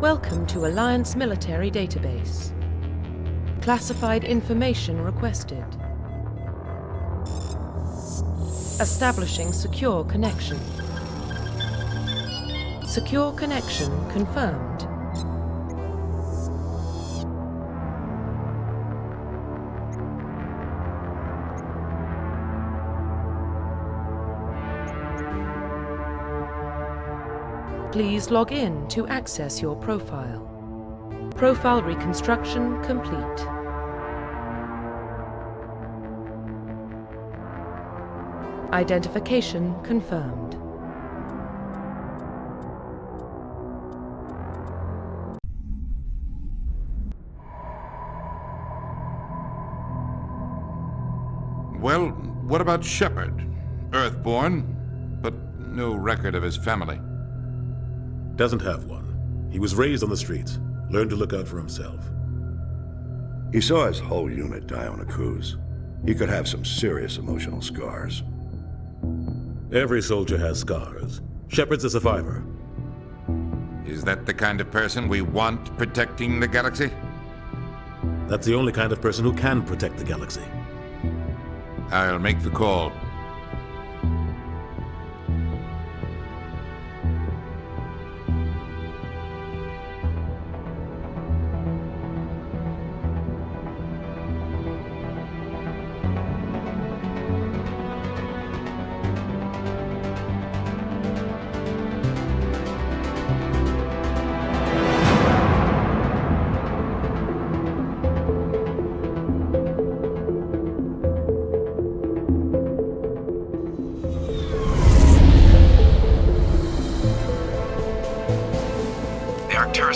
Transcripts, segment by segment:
Welcome to Alliance Military Database. Classified information requested. Establishing secure connection. Secure connection confirmed. Please log in to access your profile. Profile reconstruction complete. Identification confirmed. Well, what about Shepard? Earthborn, but no record of his family. Doesn't have one. He was raised on the streets, learned to look out for himself. He saw his whole unit die on a cruise. He could have some serious emotional scars. Every soldier has scars. Shepard's a survivor. Is that the kind of person we want protecting the galaxy? That's the only kind of person who can protect the galaxy. I'll make the call.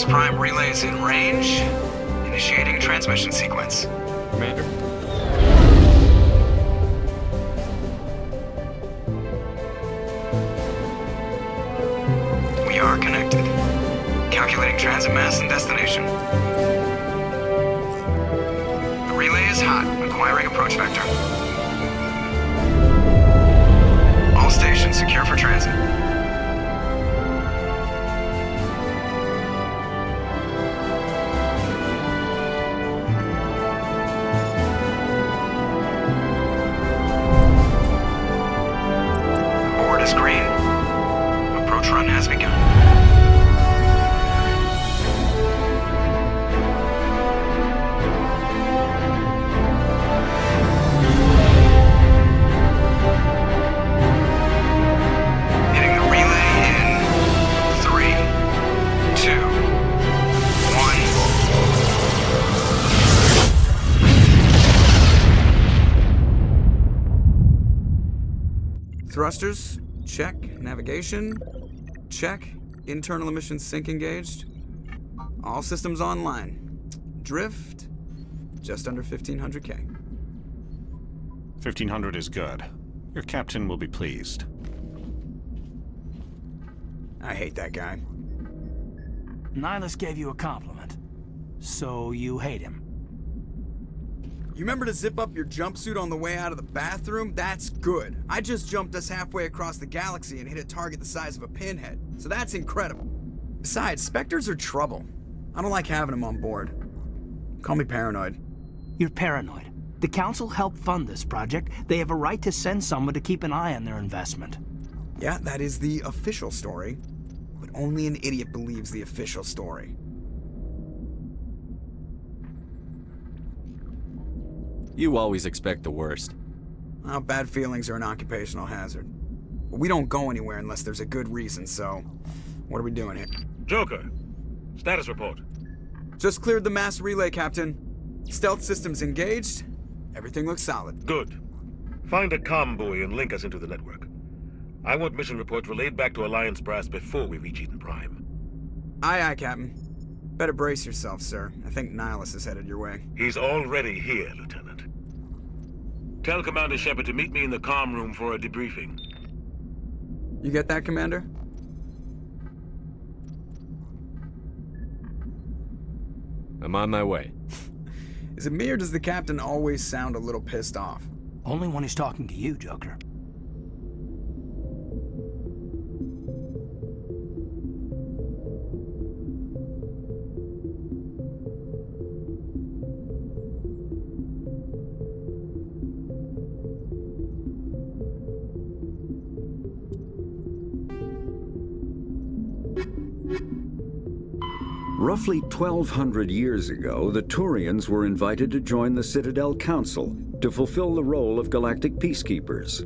Prime relay is in range. Initiating transmission sequence. Commander. We are connected. Calculating transit mass and destination. The relay is hot. Acquiring approach vector. All stations secure for transit. Green. Approach run has begun. Hitting the relay in 3, 2, 1. Thrusters. Check. Navigation. Check. Internal emissions sync engaged. All systems online. Drift. Just under 1,500K. 1,500 is good. Your captain will be pleased. I hate that guy. Nihilus gave you a compliment. So you hate him. You remember to zip up your jumpsuit on the way out of the bathroom? That's good. I just jumped us halfway across the galaxy and hit a target the size of a pinhead. So that's incredible. Besides, Spectres are trouble. I don't like having them on board. Call me paranoid. You're paranoid. The Council helped fund this project. They have a right to send someone to keep an eye on their investment. Yeah, that is the official story. But only an idiot believes the official story. You always expect the worst. Well, bad feelings are an occupational hazard. But we don't go anywhere unless there's a good reason, so... What are we doing here? Joker, status report. Just cleared the mass relay, Captain. Stealth systems engaged. Everything looks solid. Good. Find a comm buoy and link us into the network. I want mission reports relayed back to Alliance brass before we reach Eden Prime. Aye, aye, Captain. Better brace yourself, sir. I think Nihilus is headed your way. He's already here, Lieutenant. Tell Commander Shepard to meet me in the comm room for a debriefing. You get that, Commander? I'm on my way. Is it me or does the Captain always sound a little pissed off? Only when he's talking to you, Joker. Roughly 1,200 years ago, the Turians were invited to join the Citadel Council to fulfill the role of galactic peacekeepers.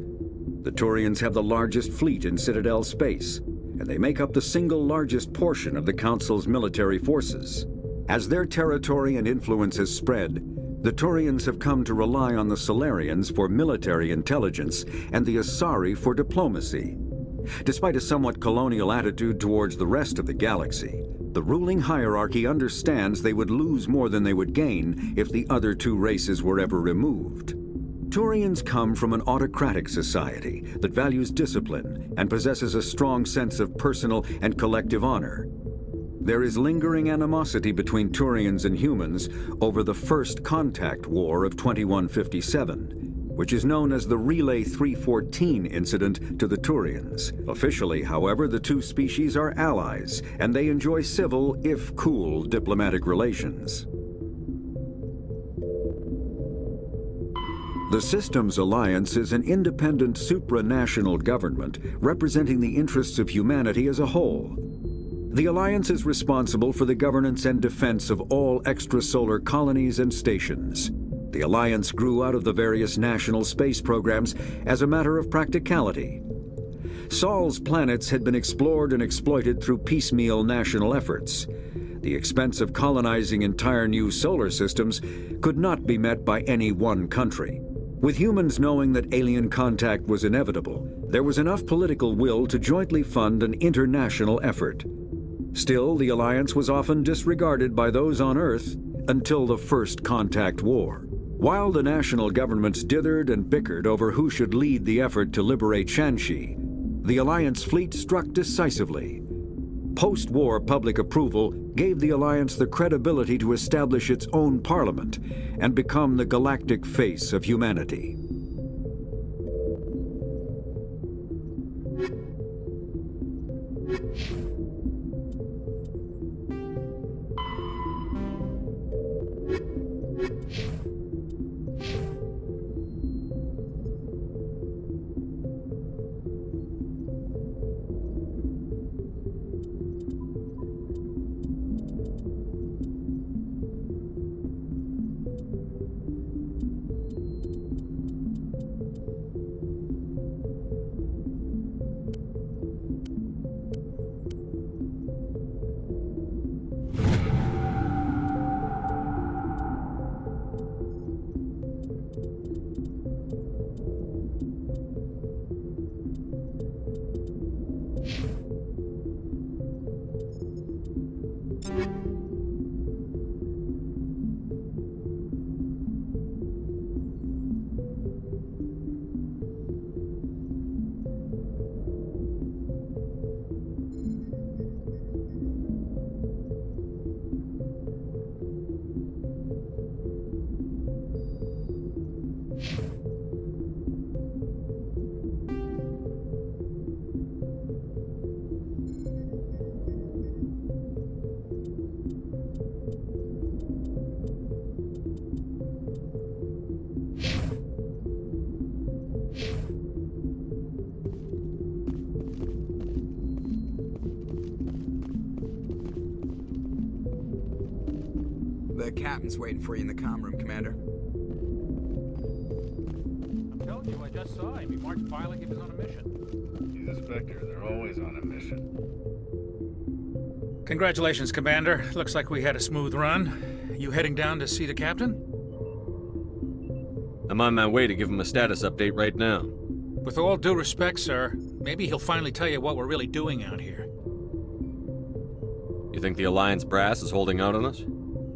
The Turians have the largest fleet in Citadel space, and they make up the single largest portion of the Council's military forces. As their territory and influence has spread, the Turians have come to rely on the Solarians for military intelligence and the Asari for diplomacy. Despite a somewhat colonial attitude towards the rest of the galaxy, the ruling hierarchy understands they would lose more than they would gain if the other two races were ever removed. Turians come from an autocratic society that values discipline and possesses a strong sense of personal and collective honor. There is lingering animosity between Turians and humans over the First Contact War of 2157, which is known as the Relay 314 incident to the Turians. Officially, however, the two species are allies, and they enjoy civil, if cool, diplomatic relations. The Systems Alliance is an independent supranational government representing the interests of humanity as a whole. The Alliance is responsible for the governance and defense of all extrasolar colonies and stations. The Alliance grew out of the various national space programs as a matter of practicality. Sol's planets had been explored and exploited through piecemeal national efforts. The expense of colonizing entire new solar systems could not be met by any one country. With humans knowing that alien contact was inevitable, there was enough political will to jointly fund an international effort. Still, the Alliance was often disregarded by those on Earth until the First Contact War. While the national governments dithered and bickered over who should lead the effort to liberate Shanxi, the Alliance fleet struck decisively. Post-war public approval gave the Alliance the credibility to establish its own parliament and become the galactic face of humanity. The captain's waiting for you in the comm room, Commander. I'm telling you, I just saw him. He marched by like he was on a mission. He's a Spectre. They're always on a mission. Congratulations, Commander. Looks like we had a smooth run. You heading down to see the captain? I'm on my way to give him a status update right now. With all due respect, sir, maybe he'll finally tell you what we're really doing out here. You think the Alliance brass is holding out on us?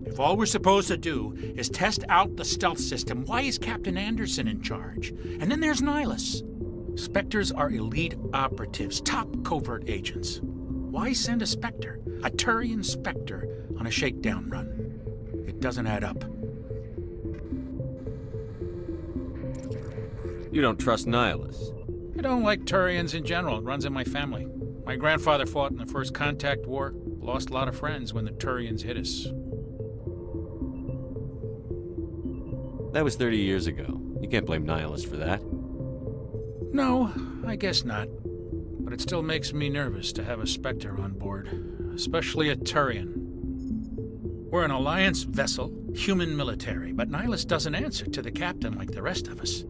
If all we're supposed to do is test out the stealth system, why is Captain Anderson in charge? And then there's Nihilus. Spectres are elite operatives, top covert agents. Why send a Spectre, a Turian Spectre, on a shakedown run? It doesn't add up. You don't trust Nihilus? I don't like Turians in general. It runs in my family. My grandfather fought in the First Contact War, lost a lot of friends when the Turians hit us. That was 30 years ago. You can't blame Nihilus for that. No, I guess not. But it still makes me nervous to have a Spectre on board, especially a Turian. We're an Alliance vessel, human military, but Nihilus doesn't answer to the captain like the rest of us.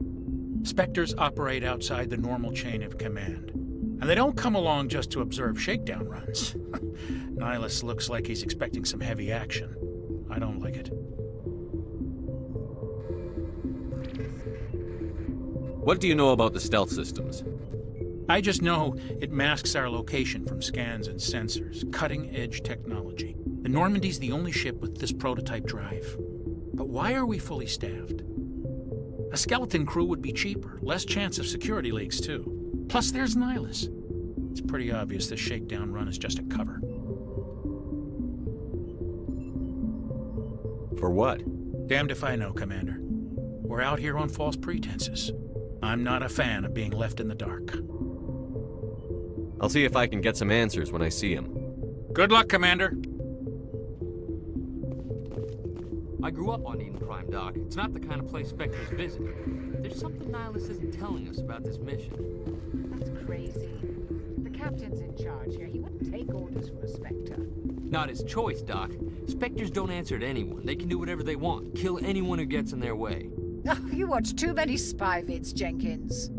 Spectres operate outside the normal chain of command. And they don't come along just to observe shakedown runs. Nihilus looks like he's expecting some heavy action. I don't like it. What do you know about the stealth systems? I just know it masks our location from scans and sensors. Cutting-edge technology. The Normandy's the only ship with this prototype drive. But why are we fully staffed? A skeleton crew would be cheaper, less chance of security leaks too. Plus there's Nihilus. It's pretty obvious this shakedown run is just a cover. For what? Damned if I know, Commander. We're out here on false pretenses. I'm not a fan of being left in the dark. I'll see if I can get some answers when I see him. Good luck, Commander. I grew up on Eden Prime, Doc. It's not the kind of place Spectres visit. There's something Nihilus isn't telling us about this mission. That's crazy. The captain's in charge here. He wouldn't take orders from a Spectre. Not his choice, Doc. Spectres don't answer to anyone. They can do whatever they want. Kill anyone who gets in their way. Oh, you watch too many spy vids, Jenkins.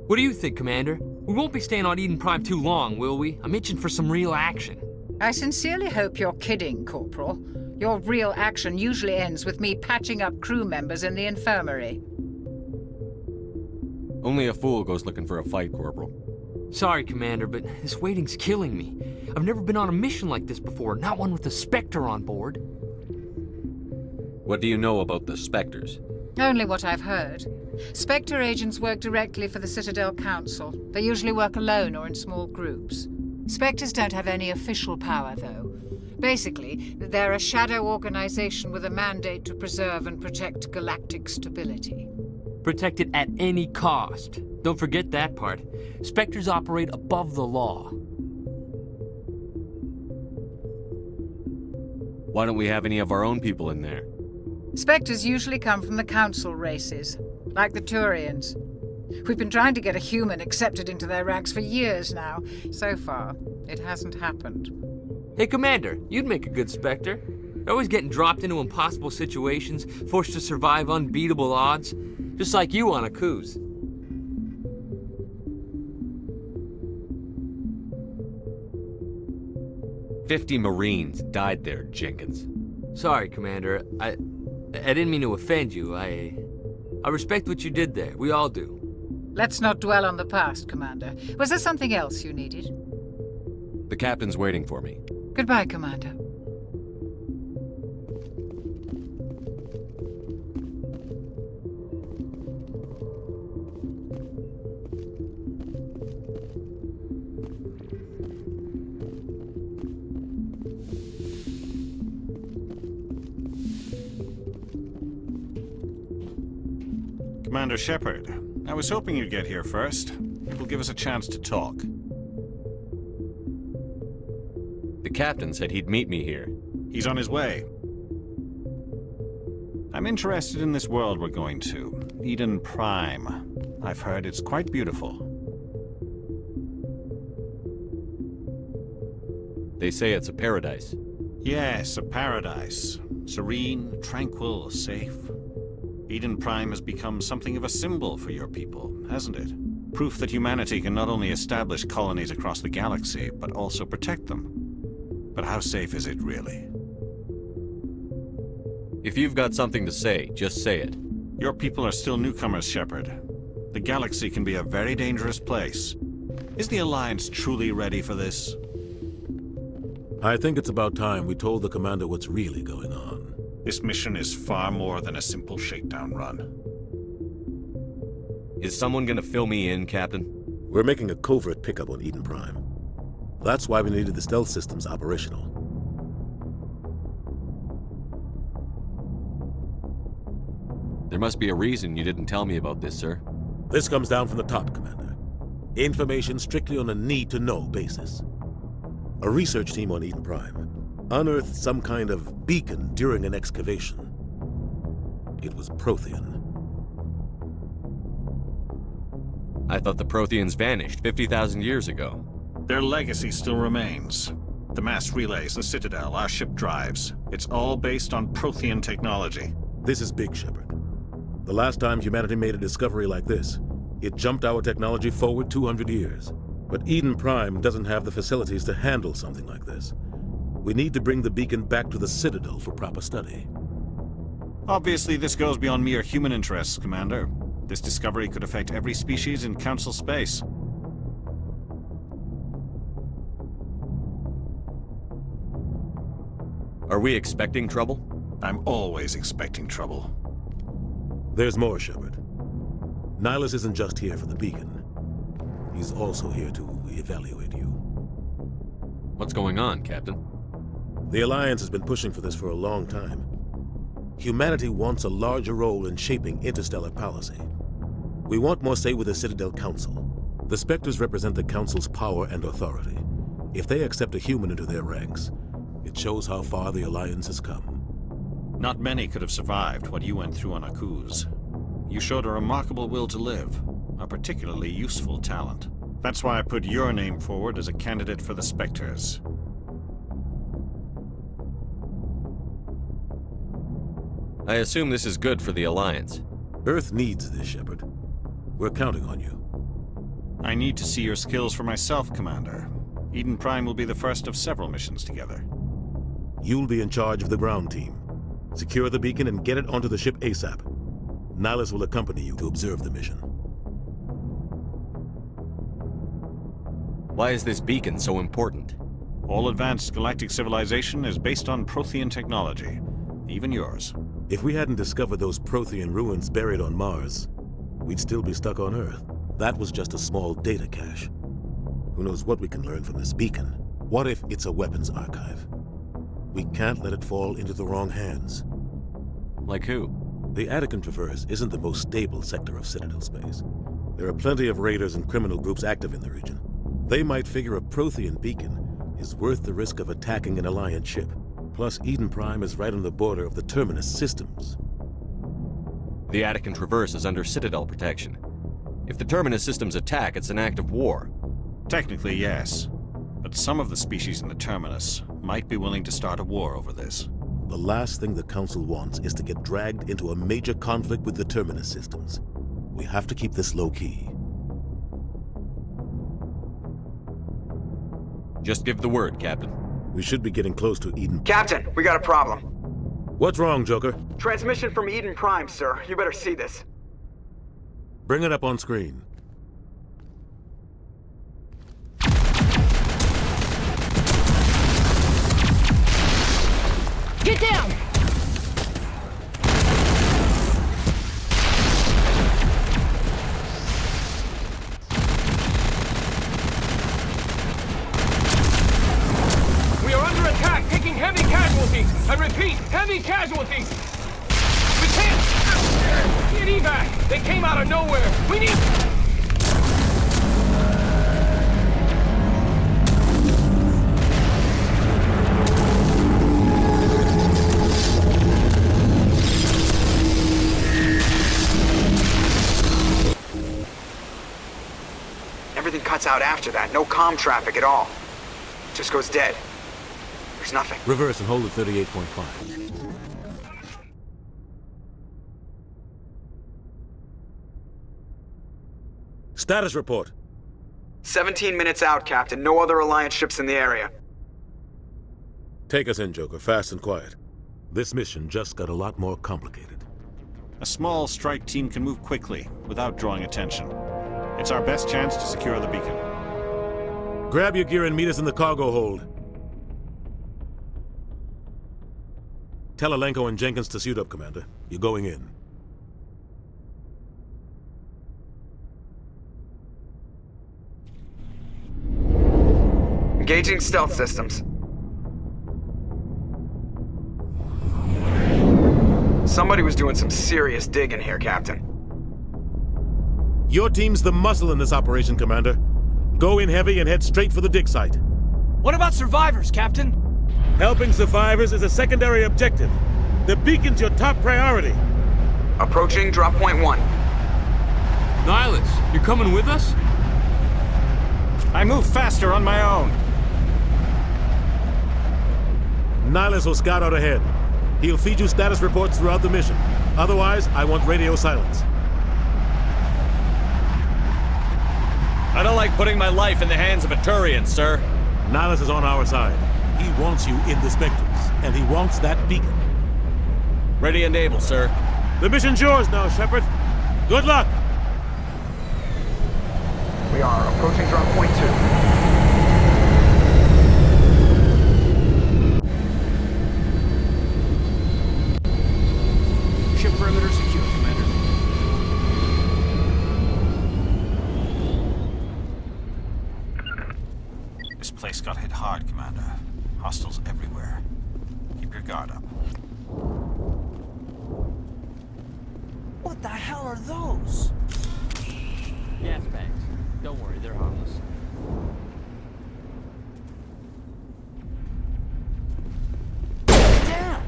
What do you think, Commander? We won't be staying on Eden Prime too long, will we? I'm itching for some real action. I sincerely hope you're kidding, Corporal. Your real action usually ends with me patching up crew members in the infirmary. Only a fool goes looking for a fight, Corporal. Sorry, Commander, but this waiting's killing me. I've never been on a mission like this before, not one with a Spectre on board. What do you know about the Spectres? Only what I've heard. Spectre agents work directly for the Citadel Council. They usually work alone or in small groups. Spectres don't have any official power, though. Basically, they're a shadow organization with a mandate to preserve and protect galactic stability. Protect it at any cost. Don't forget that part. Spectres operate above the law. Why don't we have any of our own people in there? Spectres usually come from the Council races, like the Turians. We've been trying to get a human accepted into their ranks for years now. So far, it hasn't happened. Hey, Commander, you'd make a good Spectre. You're always getting dropped into impossible situations, forced to survive unbeatable odds. Just like you on a cruise. "50 Marines died there, Jenkins." Sorry, Commander. I didn't mean to offend you. I respect what you did there. We all do. Let's not dwell on the past, Commander. Was there something else you needed? The captain's waiting for me. Goodbye, Commander. Commander Shepard, I was hoping you'd get here first. It will give us a chance to talk. The captain said he'd meet me here. He's on his way. I'm interested in this world we're going to, Eden Prime. I've heard it's quite beautiful. They say it's a paradise. Yes, a paradise. Serene, tranquil, safe. Eden Prime has become something of a symbol for your people, hasn't it? Proof that humanity can not only establish colonies across the galaxy, but also protect them. But how safe is it, really? If you've got something to say, just say it. Your people are still newcomers, Shepard. The galaxy can be a very dangerous place. Is the Alliance truly ready for this? I think it's about time we told the Commander what's really going on. This mission is far more than a simple shakedown run. Is someone gonna fill me in, Captain? We're making a covert pickup on Eden Prime. That's why we needed the stealth systems operational. There must be a reason you didn't tell me about this, sir. This comes down from the top, Commander. Information strictly on a need-to-know basis. A research team on Eden Prime unearthed some kind of beacon during an excavation. It was Prothean. I thought the Protheans vanished 50,000 years ago. Their legacy still remains. The mass relays, the Citadel, our ship drives. It's all based on Prothean technology. This is big, Shepard. The last time humanity made a discovery like this, it jumped our technology forward 200 years. But Eden Prime doesn't have the facilities to handle something like this. We need to bring the beacon back to the Citadel for proper study. Obviously, this goes beyond mere human interests, Commander. This discovery could affect every species in Council space. Are we expecting trouble? I'm always expecting trouble. There's more, Shepard. Nihilus isn't just here for the beacon. He's also here to evaluate you. What's going on, Captain? The Alliance has been pushing for this for a long time. Humanity wants a larger role in shaping interstellar policy. We want more say with the Citadel Council. The Spectres represent the Council's power and authority. If they accept a human into their ranks, it shows how far the Alliance has come. Not many could have survived what you went through on Akuz. You showed a remarkable will to live, a particularly useful talent. That's why I put your name forward as a candidate for the Spectres. I assume this is good for the Alliance. Earth needs this, Shepard. We're counting on you. I need to see your skills for myself, Commander. Eden Prime will be the first of several missions together. You'll be in charge of the ground team. Secure the beacon and get it onto the ship ASAP. Nihilus will accompany you to observe the mission. Why is this beacon so important? All advanced galactic civilization is based on Prothean technology, even yours. If we hadn't discovered those Prothean ruins buried on Mars, we'd still be stuck on Earth. That was just a small data cache. Who knows what we can learn from this beacon? What if it's a weapons archive? We can't let it fall into the wrong hands. Like who? The Attican Traverse isn't the most stable sector of Citadel space. There are plenty of raiders and criminal groups active in the region. They might figure a Prothean beacon is worth the risk of attacking an Alliance ship. Plus, Eden Prime is right on the border of the Terminus systems. The Attican Traverse is under Citadel protection. If the Terminus systems attack, it's an act of war. Technically, yes. But some of the species in the Terminus might be willing to start a war over this. The last thing the Council wants is to get dragged into a major conflict with the Terminus systems. We have to keep this low-key. Just give the word, Captain. We should be getting close to Eden. Captain, we got a problem. What's wrong, Joker? Transmission from Eden Prime, sir. You better see this. Bring it up on screen. Get down! We are under attack, taking heavy casualties. I repeat, heavy casualties. We can't get evac. They came out of nowhere. We need... Everything cuts out after that. No comm traffic at all. Just goes dead. There's nothing. Reverse and hold at 38.5. Status report. 17 minutes out, Captain. No other Alliance ships in the area. Take us in, Joker, fast and quiet. This mission just got a lot more complicated. A small strike team can move quickly, without drawing attention. It's our best chance to secure the beacon. Grab your gear and meet us in the cargo hold. Tell Alenko and Jenkins to suit up, Commander. You're going in. Engaging stealth systems. Somebody was doing some serious digging here, Captain. Your team's the muscle in this operation, Commander. Go in heavy and head straight for the dig site. What about survivors, Captain? Helping survivors is a secondary objective. The beacon's your top priority. Approaching drop point 1. Nihilus, you're coming with us? I move faster on my own. Nihilus will scout out ahead. He'll feed you status reports throughout the mission. Otherwise, I want radio silence. I don't like putting my life in the hands of a Turian, sir. Nihilus is on our side. He wants you in the Spectres, and he wants that beacon. Ready and able, sir. The mission's yours now, Shepard. Good luck! We are approaching drop point 2. Ship perimeter secure, Commander. This place got hit hard, Commander. Hostiles everywhere. Keep your guard up. What the hell are those? Gas bags. Don't worry, they're harmless. Damn!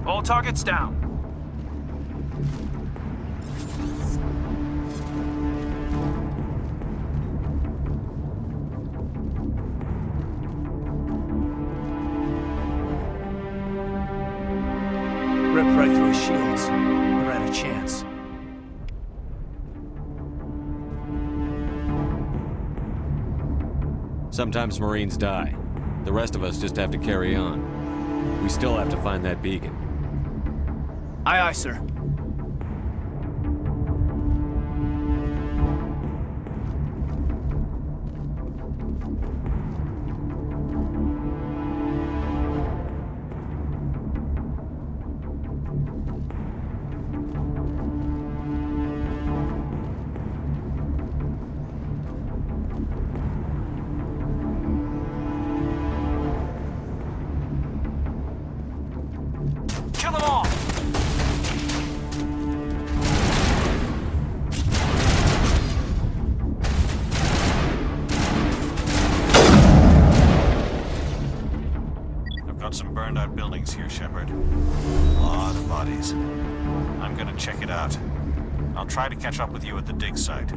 All targets down. Ripped right through his shields. Never had a chance. Sometimes Marines die. The rest of us just have to carry on. We still have to find that beacon. Aye, aye, sir. burned-out buildings here, Shepard. A lot of bodies. I'm gonna check it out. I'll try to catch up with you at the dig site.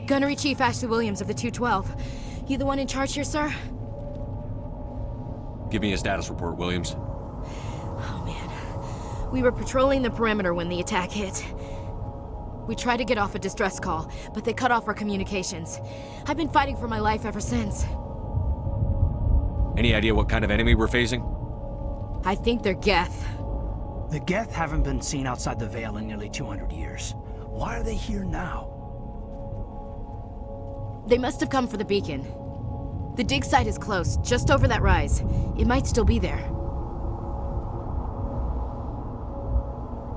Gunnery Chief Ashley Williams of the 212. You the one in charge here, sir? Give me a status report, Williams. Oh, man. We were patrolling the perimeter when the attack hit. We tried to get off a distress call, but they cut off our communications. I've been fighting for my life ever since. Any idea what kind of enemy we're facing? I think they're Geth. The Geth haven't been seen outside the Veil in nearly 200 years. Why are they here now? They must have come for the beacon. The dig site is close, just over that rise. It might still be there.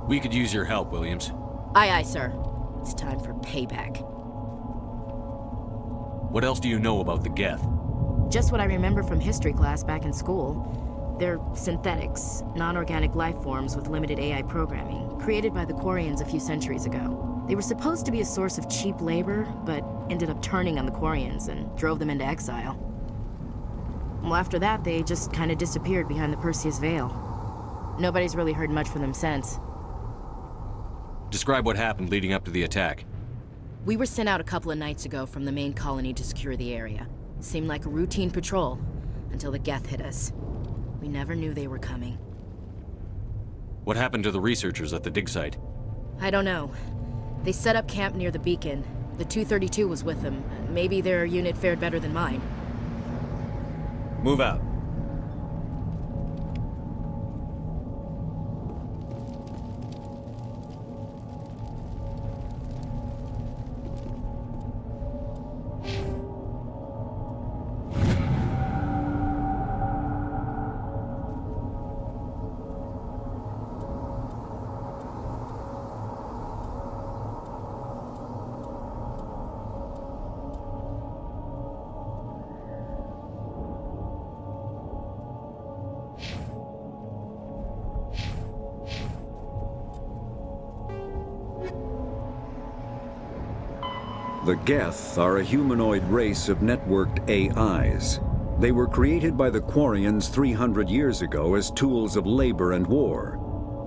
We could use your help, Williams. Aye, aye, sir. It's time for payback. What else do you know about the Geth? Just what I remember from history class back in school. They're synthetics, non-organic life forms with limited AI programming, created by the Quarians a few centuries ago. They were supposed to be a source of cheap labor, but ended up turning on the Quarians and drove them into exile. Well, after that, they just kind of disappeared behind the Perseus Veil. Nobody's really heard much from them since. Describe what happened leading up to the attack. We were sent out a couple of nights ago from the main colony to secure the area. Seemed like a routine patrol, until the Geth hit us. We never knew they were coming. What happened to the researchers at the dig site? I don't know. They set up camp near the beacon. The 232 was with them. Maybe their unit fared better than mine. Move out. The Geth are a humanoid race of networked AIs. They were created by the Quarians 300 years ago as tools of labor and war.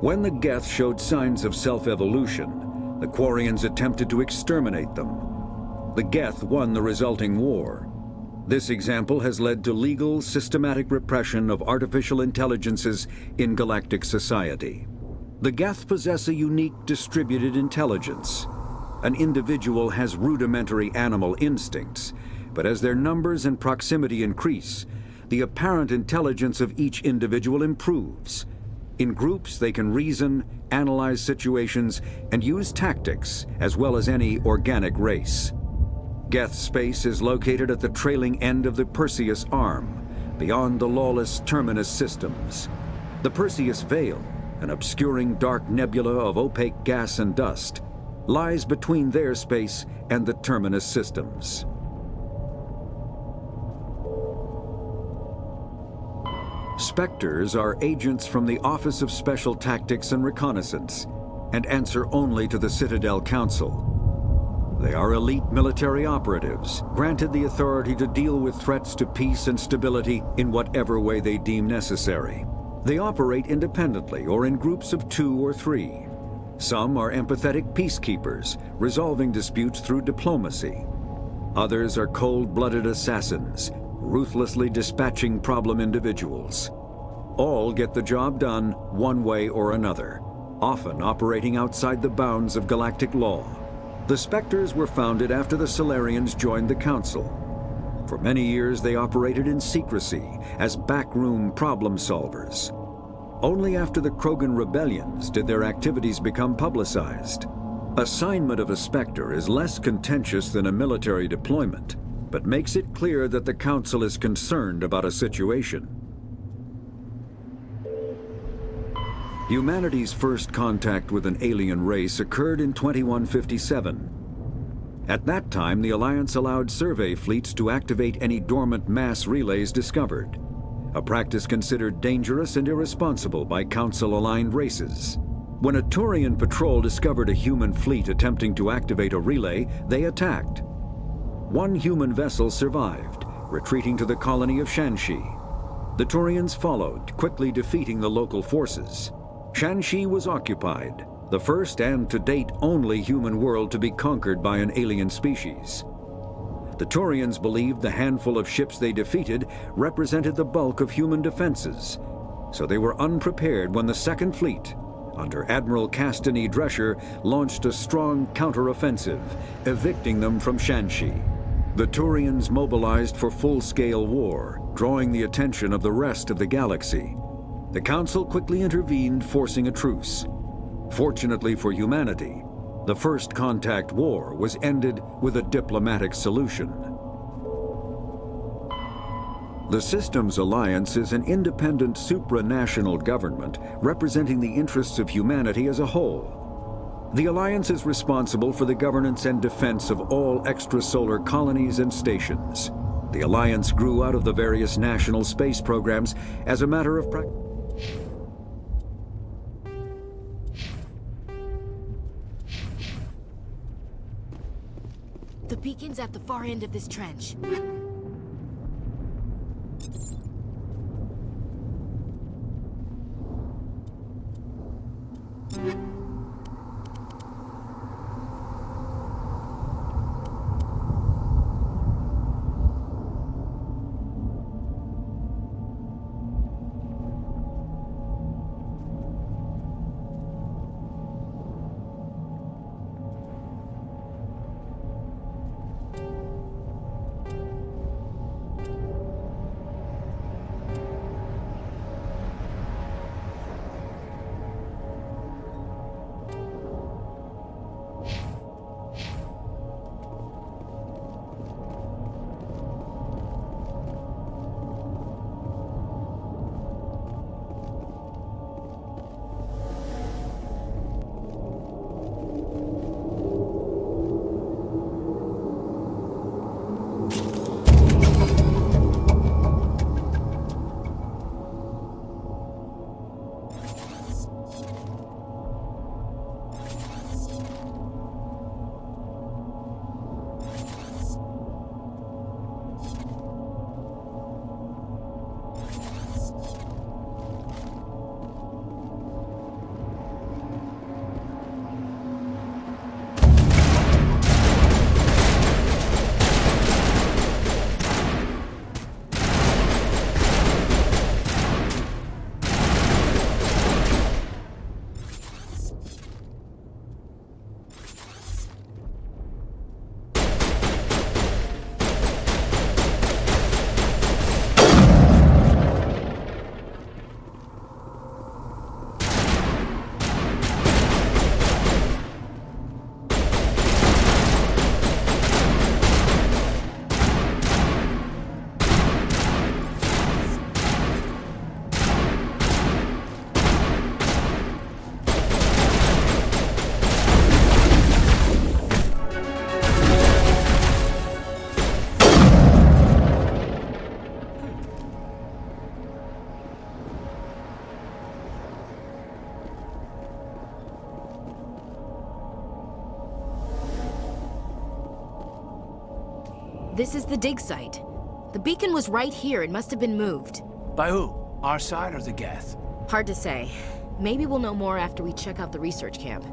When the Geth showed signs of self-evolution, the Quarians attempted to exterminate them. The Geth won the resulting war. This example has led to legal, systematic repression of artificial intelligences in galactic society. The Geth possess a unique distributed intelligence. An individual has rudimentary animal instincts, but as their numbers and proximity increase, the apparent intelligence of each individual improves. In groups, they can reason, analyze situations, and use tactics, as well as any organic race. Geth space is located at the trailing end of the Perseus Arm, beyond the lawless Terminus systems. The Perseus Veil, an obscuring dark nebula of opaque gas and dust, lies between their space and the Terminus systems. Spectres are agents from the Office of Special Tactics and Reconnaissance, and answer only to the Citadel Council. They are elite military operatives, granted the authority to deal with threats to peace and stability in whatever way they deem necessary. They operate independently or in groups of 2 or 3. Some are empathetic peacekeepers, resolving disputes through diplomacy. Others are cold-blooded assassins, ruthlessly dispatching problem individuals. All get the job done one way or another, often operating outside the bounds of galactic law. The Spectres were founded after the Solarians joined the Council. For many years, they operated in secrecy as backroom problem solvers. Only after the Krogan rebellions did their activities become publicized. Assignment of a Spectre is less contentious than a military deployment, but makes it clear that the Council is concerned about a situation. Humanity's first contact with an alien race occurred in 2157. At that time, the Alliance allowed survey fleets to activate any dormant mass relays discovered, a practice considered dangerous and irresponsible by Council-aligned races. When a Turian patrol discovered a human fleet attempting to activate a relay, they attacked. One human vessel survived, retreating to the colony of Shanxi. The Turians followed, quickly defeating the local forces. Shanxi was occupied, the first and to date only human world to be conquered by an alien species. The Turians believed the handful of ships they defeated represented the bulk of human defenses, so they were unprepared when the Second Fleet, under Admiral Castany Drescher, launched a strong counteroffensive, evicting them from Shanxi. The Turians mobilized for full-scale war, drawing the attention of the rest of the galaxy. The Council quickly intervened, forcing a truce. Fortunately for humanity, the First Contact War was ended with a diplomatic solution. The Systems Alliance is an independent supranational government representing the interests of humanity as a whole. The Alliance is responsible for the governance and defense of all extrasolar colonies and stations. The Alliance grew out of the various national space programs as a matter of practice. The beacon's at the far end of this trench. This is the dig site. The beacon was right here. It must have been moved. By who? Our side or the Geth? Hard to say. Maybe we'll know more after we check out the research camp.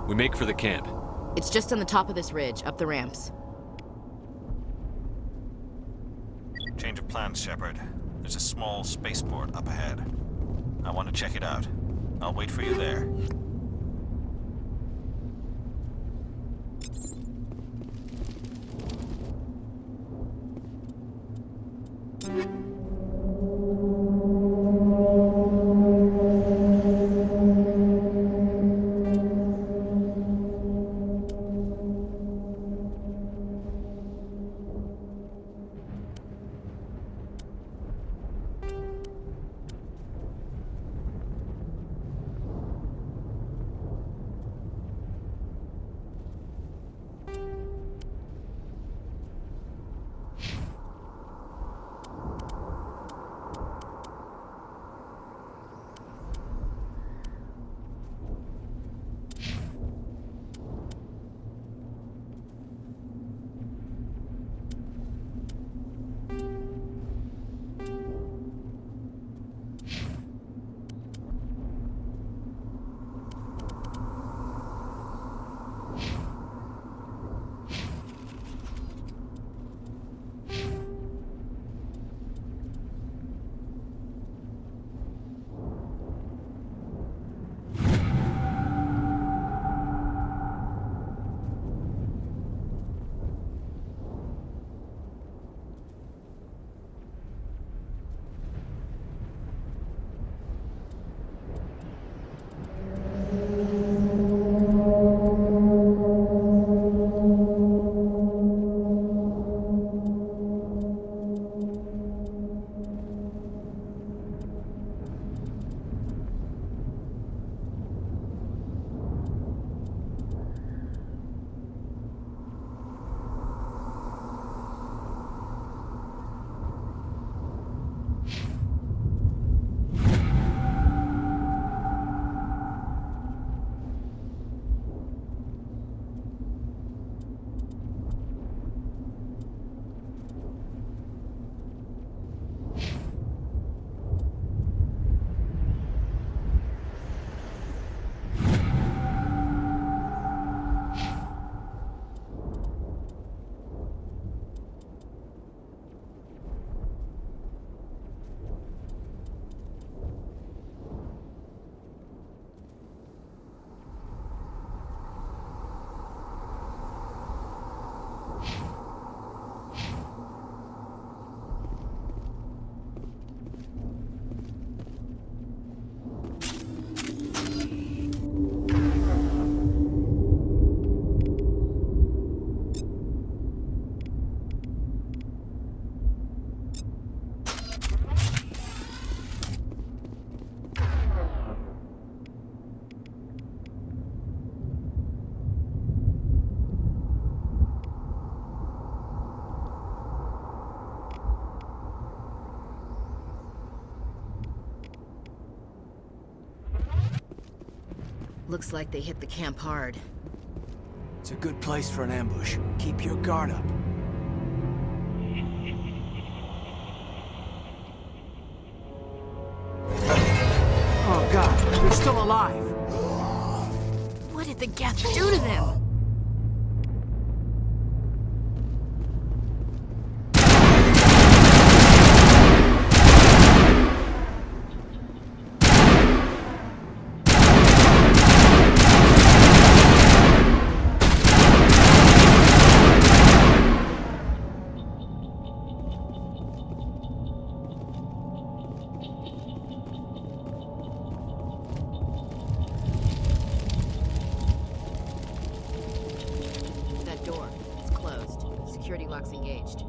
We make for the camp. It's just on the top of this ridge, up the ramps. Change of plans, Shepard. There's a small spaceport up ahead. I want to check it out. I'll wait for you there. Looks like they hit the camp hard. It's a good place for an ambush. Keep your guard up. Oh god, they're still alive! What did the Geth do to them? Security locks engaged.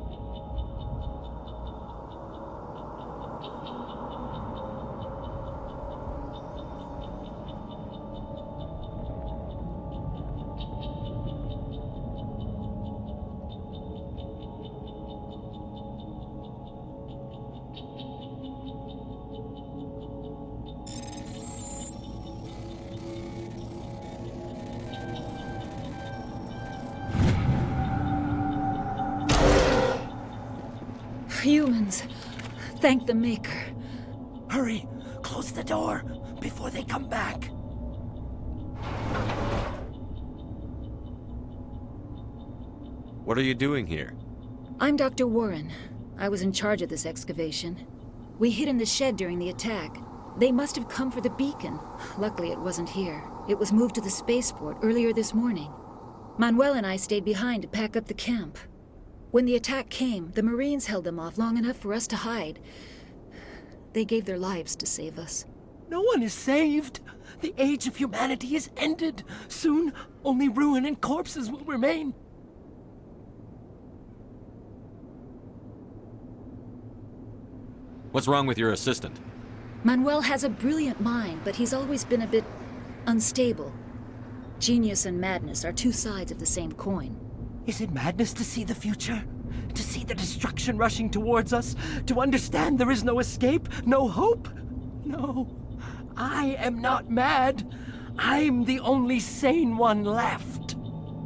Humans. Thank the Maker. Hurry! Close the door before they come back. What are you doing here? I'm Dr. Warren. I was in charge of this excavation. We hid in the shed during the attack. They must have come for the beacon. Luckily, it wasn't here. It was moved to the spaceport earlier this morning. Manuel and I stayed behind to pack up the camp. When the attack came, the Marines held them off long enough for us to hide. They gave their lives to save us. No one is saved. The age of humanity is ended. Soon, only ruin and corpses will remain. What's wrong with your assistant? Manuel has a brilliant mind, but he's always been a bit unstable. Genius and madness are two sides of the same coin. Is it madness to see the future? To see the destruction rushing towards us? To understand there is no escape? No hope? No. I am not mad. I'm the only sane one left.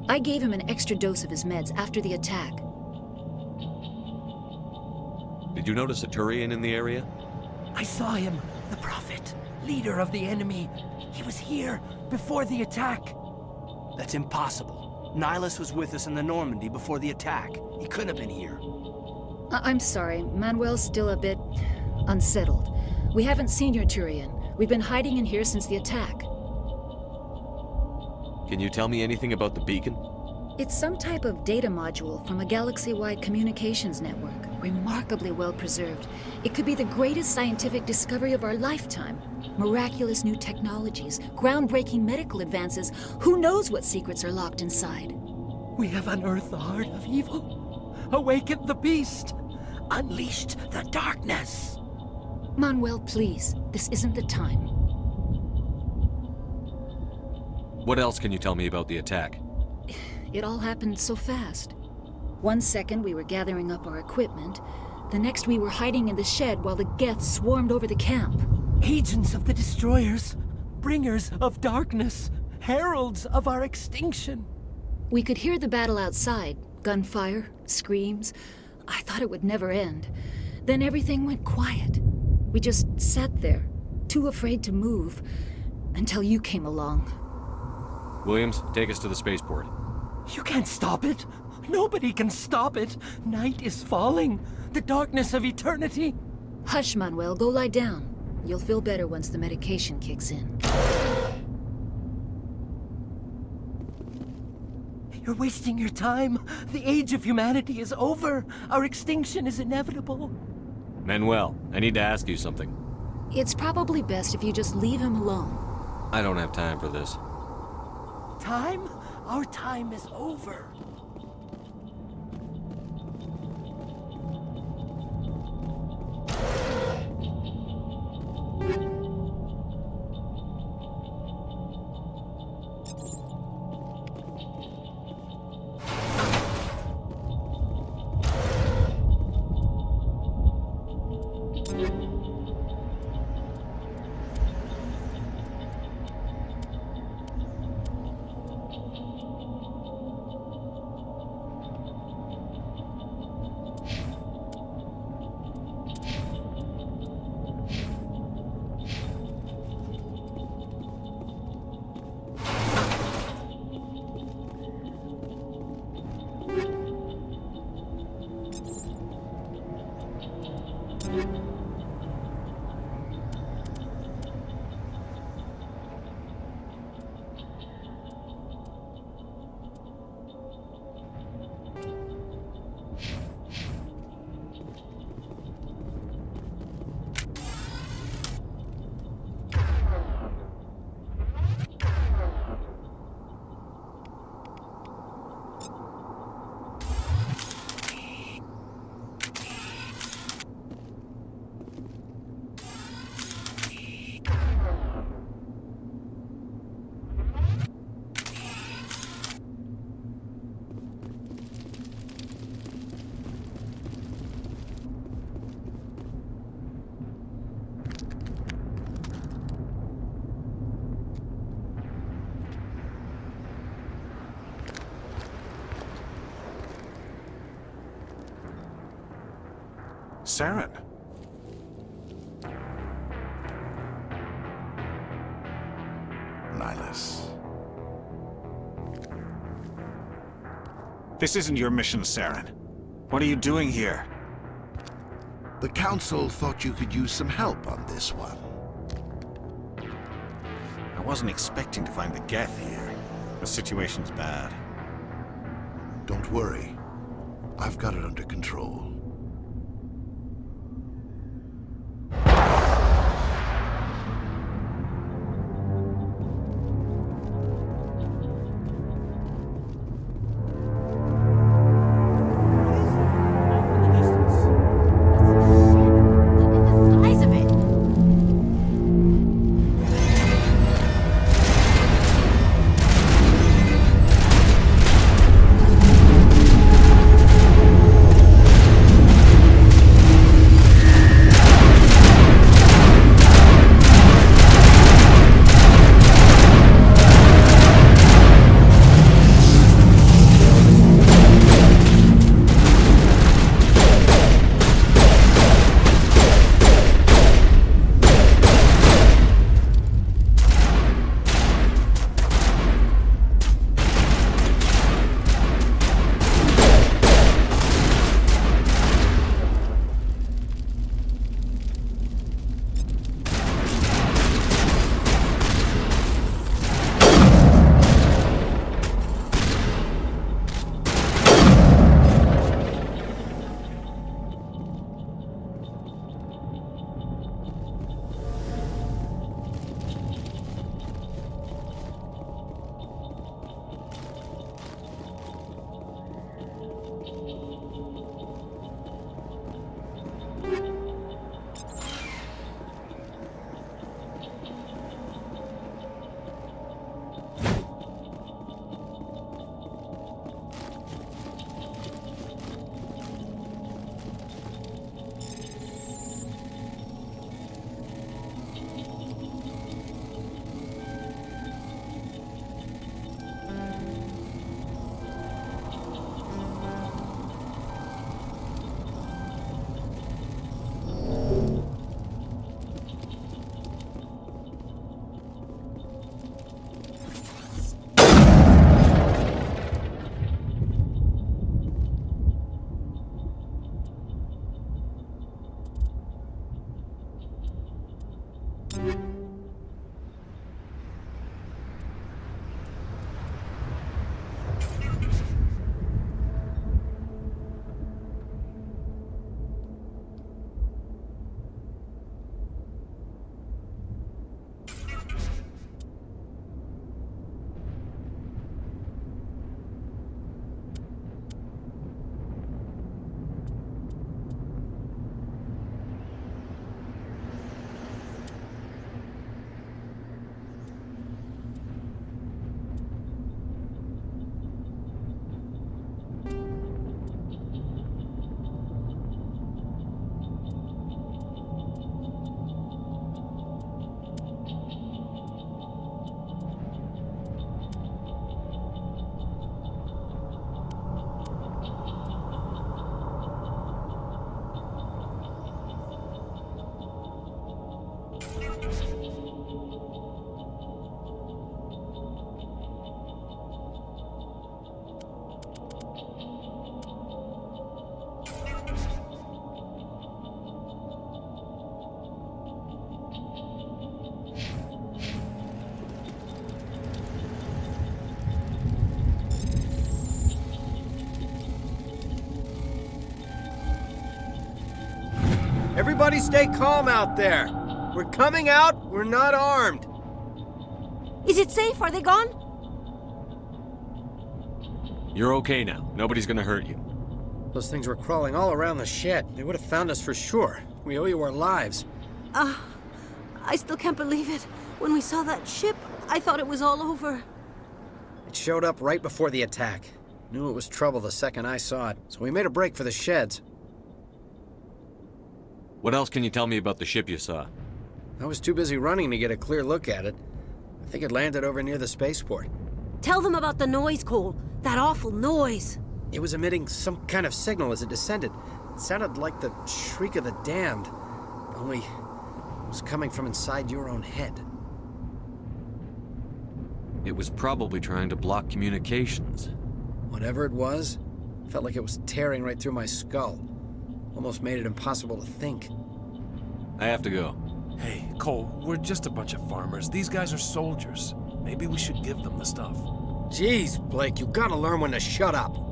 I gave him an extra dose of his meds after the attack. Did you notice a Turian in the area? I saw him. The Prophet. Leader of the enemy. He was here before the attack. That's impossible. Nihilus was with us in the Normandy before the attack. He couldn't have been here. I'm sorry. Manuel's still a bit unsettled. We haven't seen your Turian. We've been hiding in here since the attack. Can you tell me anything about the beacon? It's some type of data module from a galaxy-wide communications network. Remarkably well preserved. It could be the greatest scientific discovery of our lifetime. Miraculous new technologies, groundbreaking medical advances. Who knows what secrets are locked inside? We have unearthed the heart of evil. Awakened the beast. Unleashed the darkness. Manuel, please. This isn't the time. What else can you tell me about the attack? It all happened so fast. 1 second we were gathering up our equipment. The next we were hiding in the shed while the Geth swarmed over the camp. Agents of the destroyers. Bringers of darkness. Heralds of our extinction. We could hear the battle outside. Gunfire, screams. I thought it would never end. Then everything went quiet. We just sat there, too afraid to move, until you came along. Williams, take us to the spaceport. You can't stop it. Nobody can stop it. Night is falling. The darkness of eternity. Hush, Manuel. Go lie down. You'll feel better once the medication kicks in. You're wasting your time. The age of humanity is over. Our extinction is inevitable. Manuel, I need to ask you something. It's probably best if you just leave him alone. I don't have time for this. Time? Our time is over. Saren. Nihilus. This isn't your mission, Saren. What are you doing here? The Council thought you could use some help on this one. I wasn't expecting to find the Geth here. The situation's bad. Don't worry. I've got it under control. Everybody stay calm out there. We're coming out, we're not armed. Is it safe? Are they gone? You're okay now. Nobody's gonna hurt you. Those things were crawling all around the shed. They would have found us for sure. We owe you our lives. I still can't believe it. When we saw that ship, I thought it was all over. It showed up right before the attack. Knew it was trouble the second I saw it, so we made a break for the sheds. What else can you tell me about the ship you saw? I was too busy running to get a clear look at it. I think it landed over near the spaceport. Tell them about the noise, Cole. That awful noise. It was emitting some kind of signal as it descended. It sounded like the shriek of the damned, only it was coming from inside your own head. It was probably trying to block communications. Whatever it was, felt like it was tearing right through my skull. Almost made it impossible to think. I have to go. Hey, Cole, we're just a bunch of farmers. These guys are soldiers. Maybe we should give them the stuff. Jeez, Blake, you gotta learn when to shut up.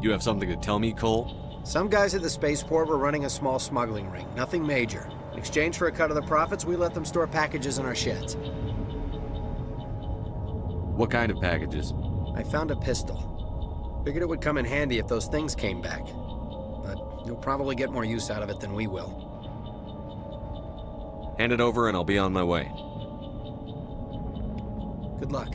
You have something to tell me, Cole? Some guys at the spaceport were running a small smuggling ring, nothing major. In exchange for a cut of the profits, we let them store packages in our sheds. What kind of packages? I found a pistol. Figured it would come in handy if those things came back. But you'll probably get more use out of it than we will. Hand it over and I'll be on my way. Good luck.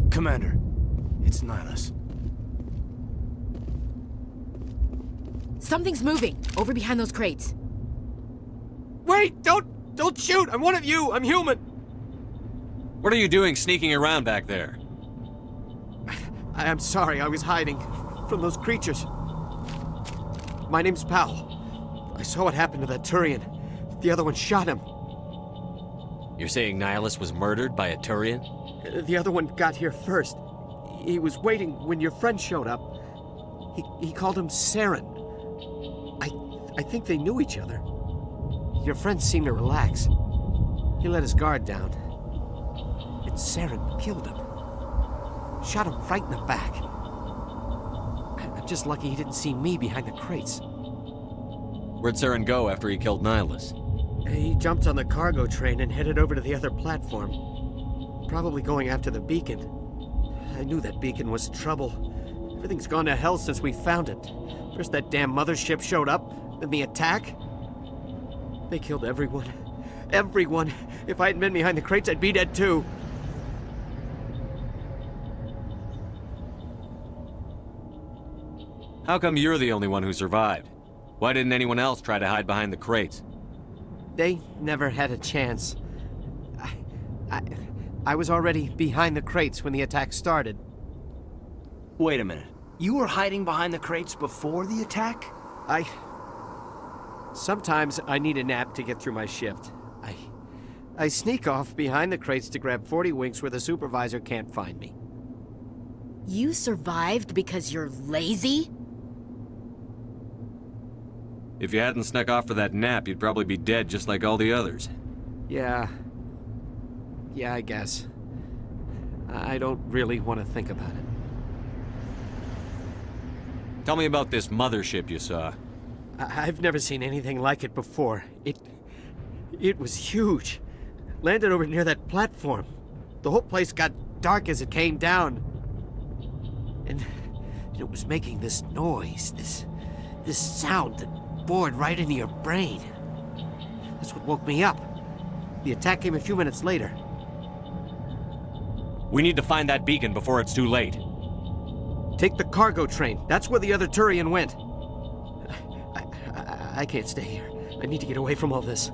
Commander, it's Nihilus. Something's moving, over behind those crates. Wait! Don't shoot! I'm one of you! I'm human! What are you doing sneaking around back there? I'm sorry, I was hiding from those creatures. My name's Powell. I saw what happened to that Turian. The other one shot him. You're saying Nihilus was murdered by a Turian? The other one got here first. He was waiting when your friend showed up. He called him Saren. I think they knew each other. Your friend seemed to relax. He let his guard down. And Saren killed him. Shot him right in the back. I'm just lucky he didn't see me behind the crates. Where'd Saren go after he killed Nihilus? He jumped on the cargo train and headed over to the other platform. Probably going after the beacon. I knew that beacon was trouble. Everything's gone to hell since we found it. First that damn mothership showed up, then the attack. They killed everyone. Everyone! If I hadn't been behind the crates, I'd be dead too. How come you're the only one who survived? Why didn't anyone else try to hide behind the crates? They never had a chance. I was already behind the crates when the attack started. Wait a minute. You were hiding behind the crates before the attack? Sometimes I need a nap to get through my shift. I sneak off behind the crates to grab 40 winks where the supervisor can't find me. You survived because you're lazy? If you hadn't snuck off for that nap, you'd probably be dead just like all the others. Yeah, I guess. I don't really want to think about it. Tell me about this mothership you saw. I've never seen anything like it before. It was huge. Landed over near that platform. The whole place got dark as it came down. And it was making this noise, this sound that bored right into your brain. That's what woke me up. The attack came a few minutes later. We need to find that beacon before it's too late. Take the cargo train. That's where the other Turian went. I can't stay here. I need to get away from all this.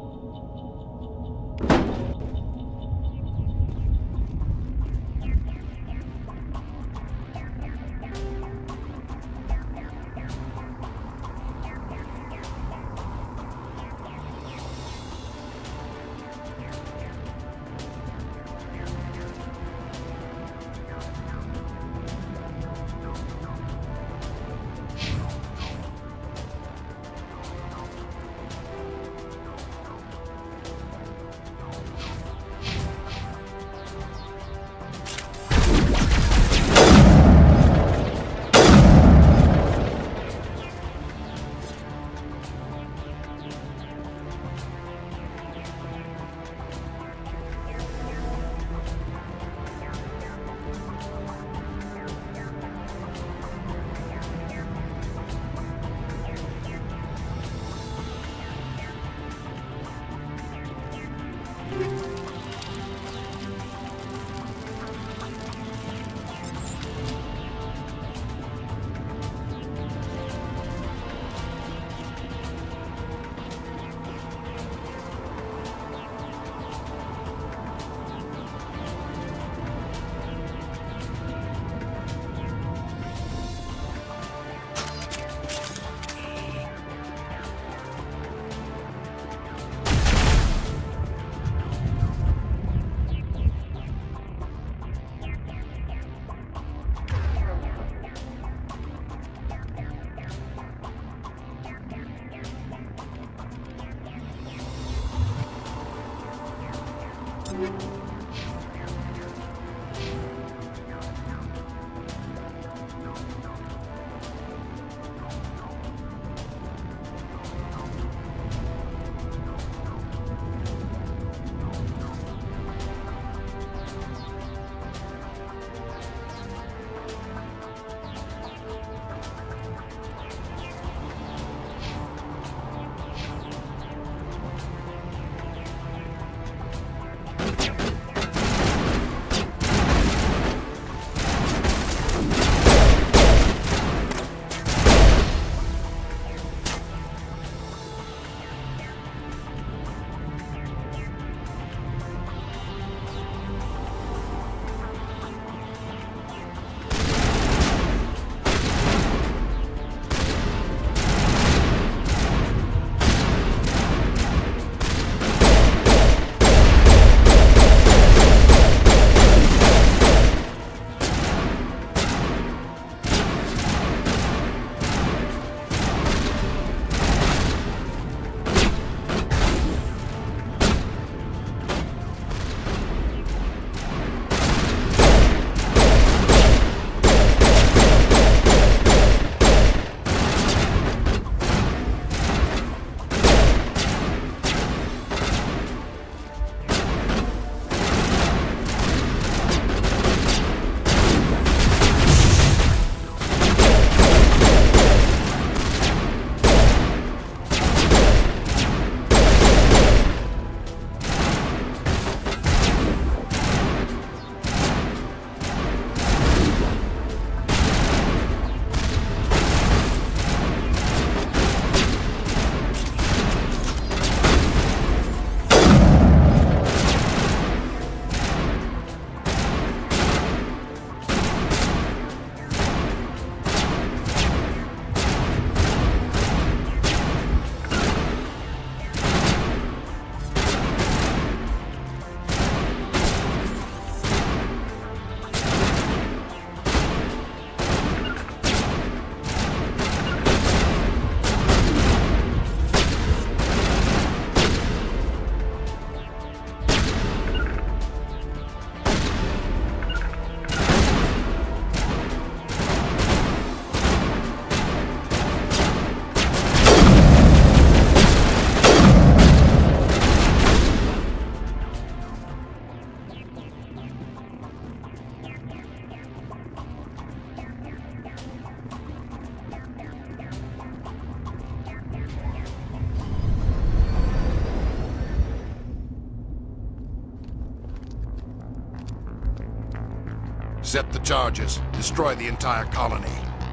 Set the charges. Destroy the entire colony.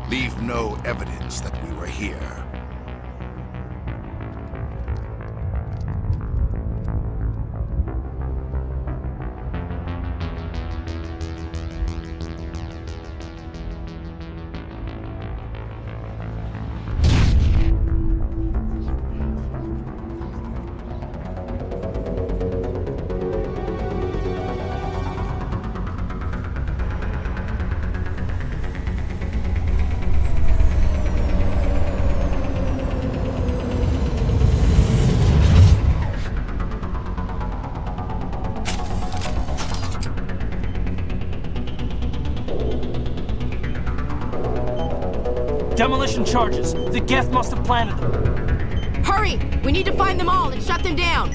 Leave no evidence that we were here. Demolition charges. The Geth must have planted them. Hurry! We need to find them all and shut them down.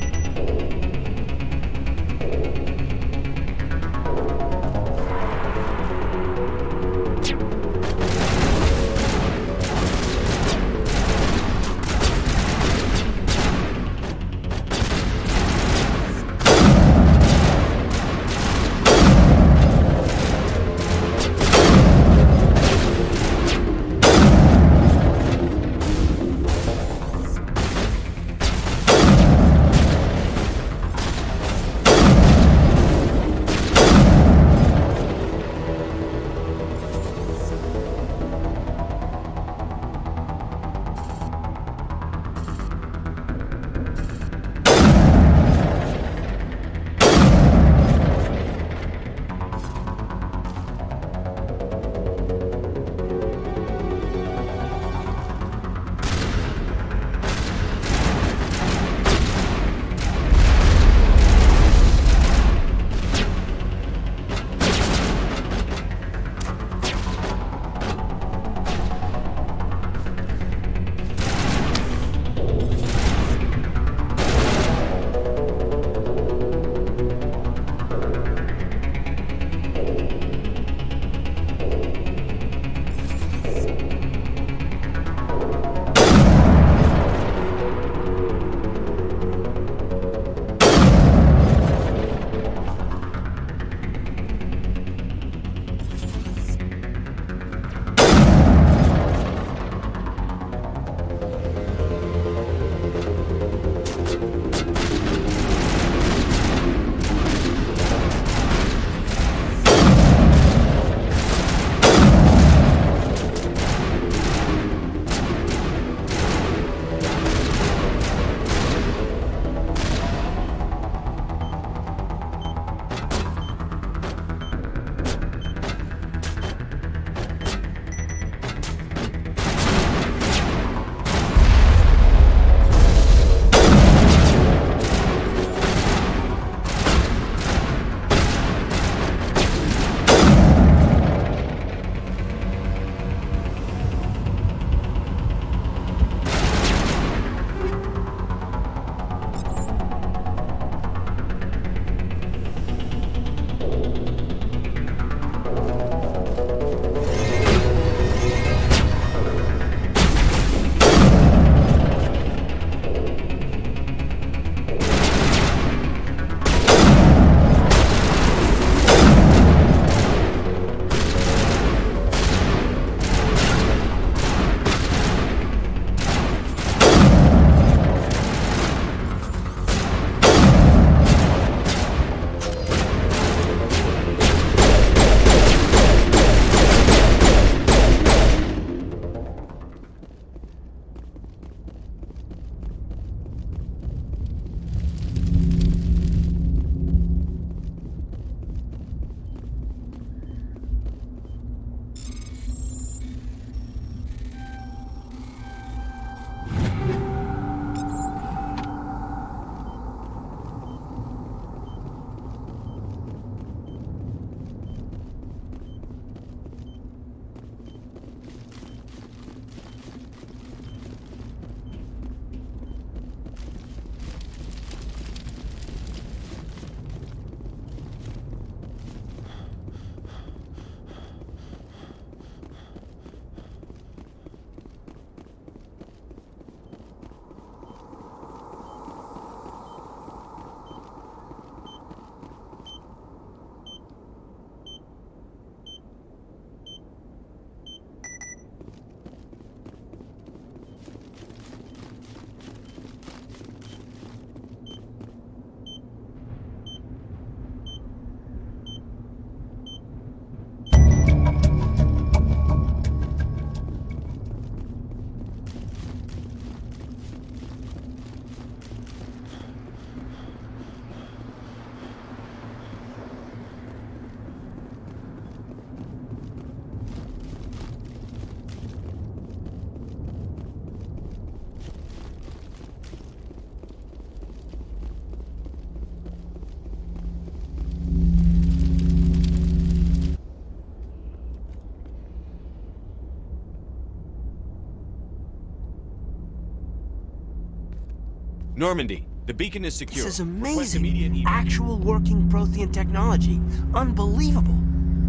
Normandy, the beacon is secure. This is Request amazing. immediate Actual working Prothean technology. Unbelievable.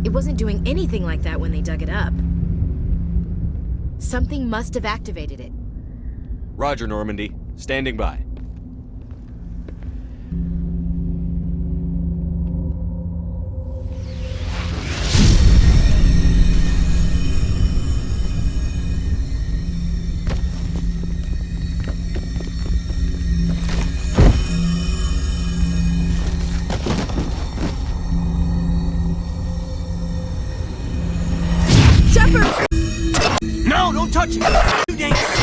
It wasn't doing anything like that when they dug it up. Something must have activated it. Roger, Normandy. Standing by. No, don't touch it! Too dangerous!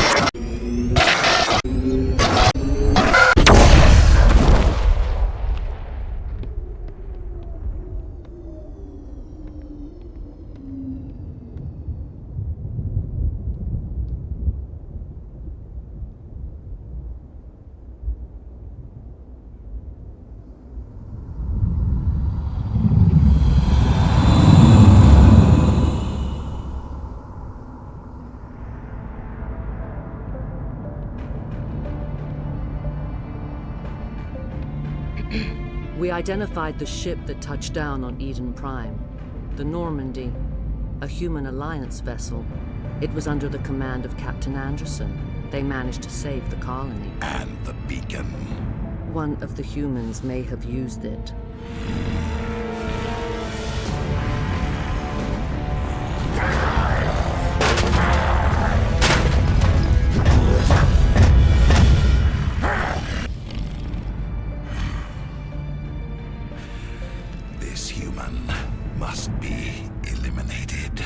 We identified the ship that touched down on Eden Prime. The Normandy, a human alliance vessel. It was under the command of Captain Anderson. They managed to save the colony. And the beacon. One of the humans may have used it. This human must be eliminated.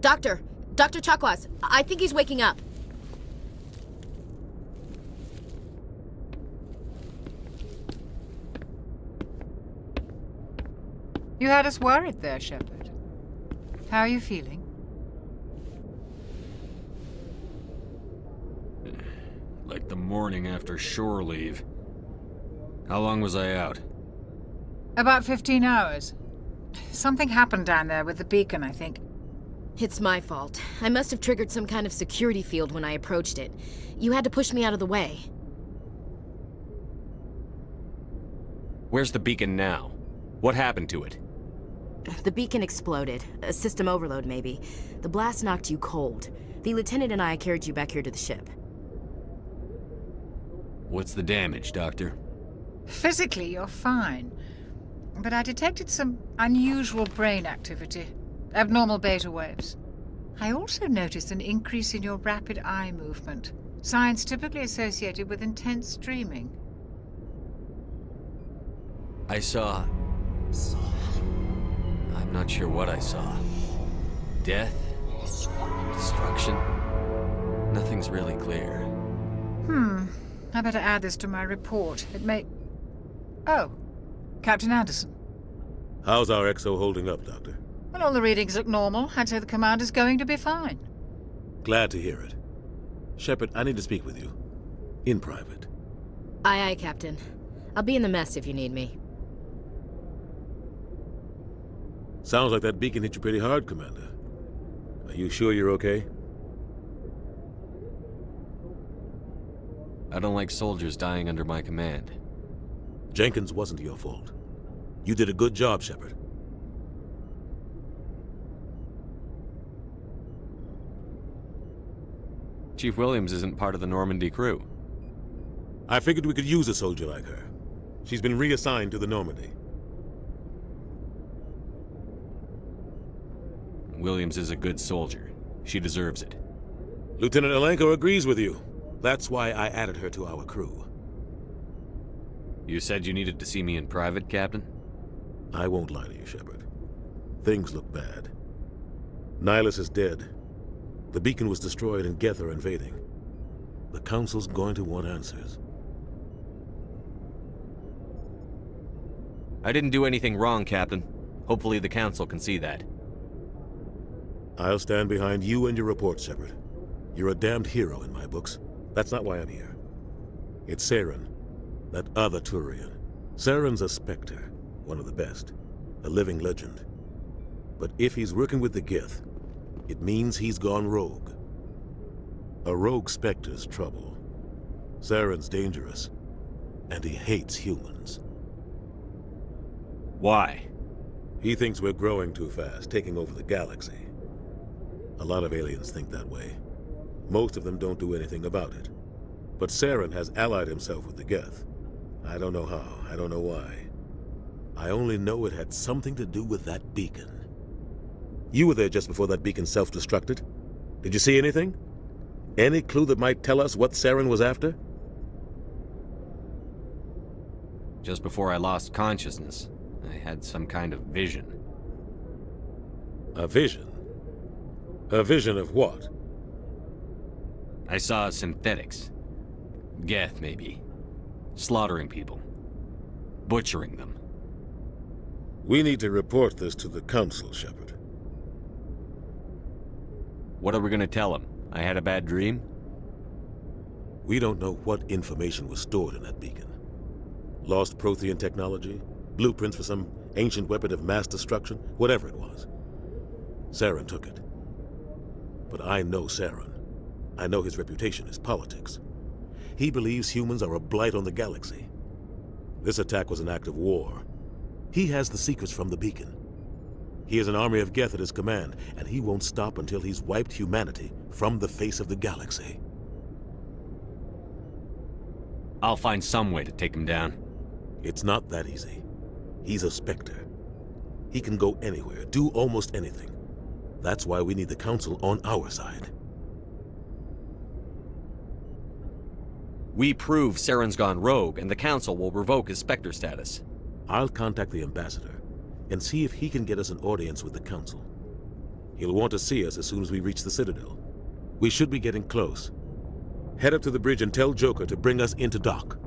Dr. Chakwas, I think he's waking up. You had us worried there, Shepard. How are you feeling? Like the morning after shore leave. How long was I out? About 15 hours. Something happened down there with the beacon, I think. It's my fault. I must have triggered some kind of security field when I approached it. You had to push me out of the way. Where's the beacon now? What happened to it? The beacon exploded. A system overload, maybe. The blast knocked you cold. The lieutenant and I carried you back here to the ship. What's the damage, Doctor? Physically, you're fine. But I detected some unusual brain activity. Abnormal beta waves. I also noticed an increase in your rapid eye movement. Signs typically associated with intense dreaming. I saw... I'm not sure what I saw. Death? Destruction? Nothing's really clear. I better add this to my report. It may... Oh, Captain Anderson. How's our XO holding up, Doctor? Well, all the readings look normal. I'd say the commander's going to be fine. Glad to hear it. Shepard, I need to speak with you. In private. Aye, aye, Captain. I'll be in the mess if you need me. Sounds like that beacon hit you pretty hard, Commander. Are you sure you're okay? I don't like soldiers dying under my command. Jenkins wasn't your fault. You did a good job, Shepard. Chief Williams isn't part of the Normandy crew. I figured we could use a soldier like her. She's been reassigned to the Normandy. Williams is a good soldier. She deserves it. Lieutenant Alenko agrees with you. That's why I added her to our crew. You said you needed to see me in private, Captain? I won't lie to you, Shepard. Things look bad. Nihilus is dead. The beacon was destroyed and Geth are invading. The Council's going to want answers. I didn't do anything wrong, Captain. Hopefully the Council can see that. I'll stand behind you and your report, Shepard. You're a damned hero in my books. That's not why I'm here. It's Saren, that other Turian. Saren's a Spectre, one of the best, a living legend. But if he's working with the Gith, it means he's gone rogue. A rogue Spectre's trouble. Saren's dangerous, and he hates humans. Why? He thinks we're growing too fast, taking over the galaxy. A lot of aliens think that way. Most of them don't do anything about it. But Saren has allied himself with the Geth. I don't know how, I don't know why. I only know it had something to do with that beacon. You were there just before that beacon self-destructed. Did you see anything? Any clue that might tell us what Saren was after? Just before I lost consciousness, I had some kind of vision. A vision? A vision of what? I saw synthetics. Geth, maybe. Slaughtering people. Butchering them. We need to report this to the Council, Shepard. What are we gonna tell him? I had a bad dream? We don't know what information was stored in that beacon. Lost Prothean technology? Blueprints for some ancient weapon of mass destruction? Whatever it was. Saren took it. But I know Saren. I know his reputation is politics. He believes humans are a blight on the galaxy. This attack was an act of war. He has the secrets from the beacon. He has an army of Geth at his command, and he won't stop until he's wiped humanity from the face of the galaxy. I'll find some way to take him down. It's not that easy. He's a Spectre. He can go anywhere, do almost anything. That's why we need the Council on our side. We prove Saren's gone rogue, and the Council will revoke his Spectre status. I'll contact the Ambassador and see if he can get us an audience with the Council. He'll want to see us as soon as we reach the Citadel. We should be getting close. Head up to the bridge and tell Joker to bring us into dock.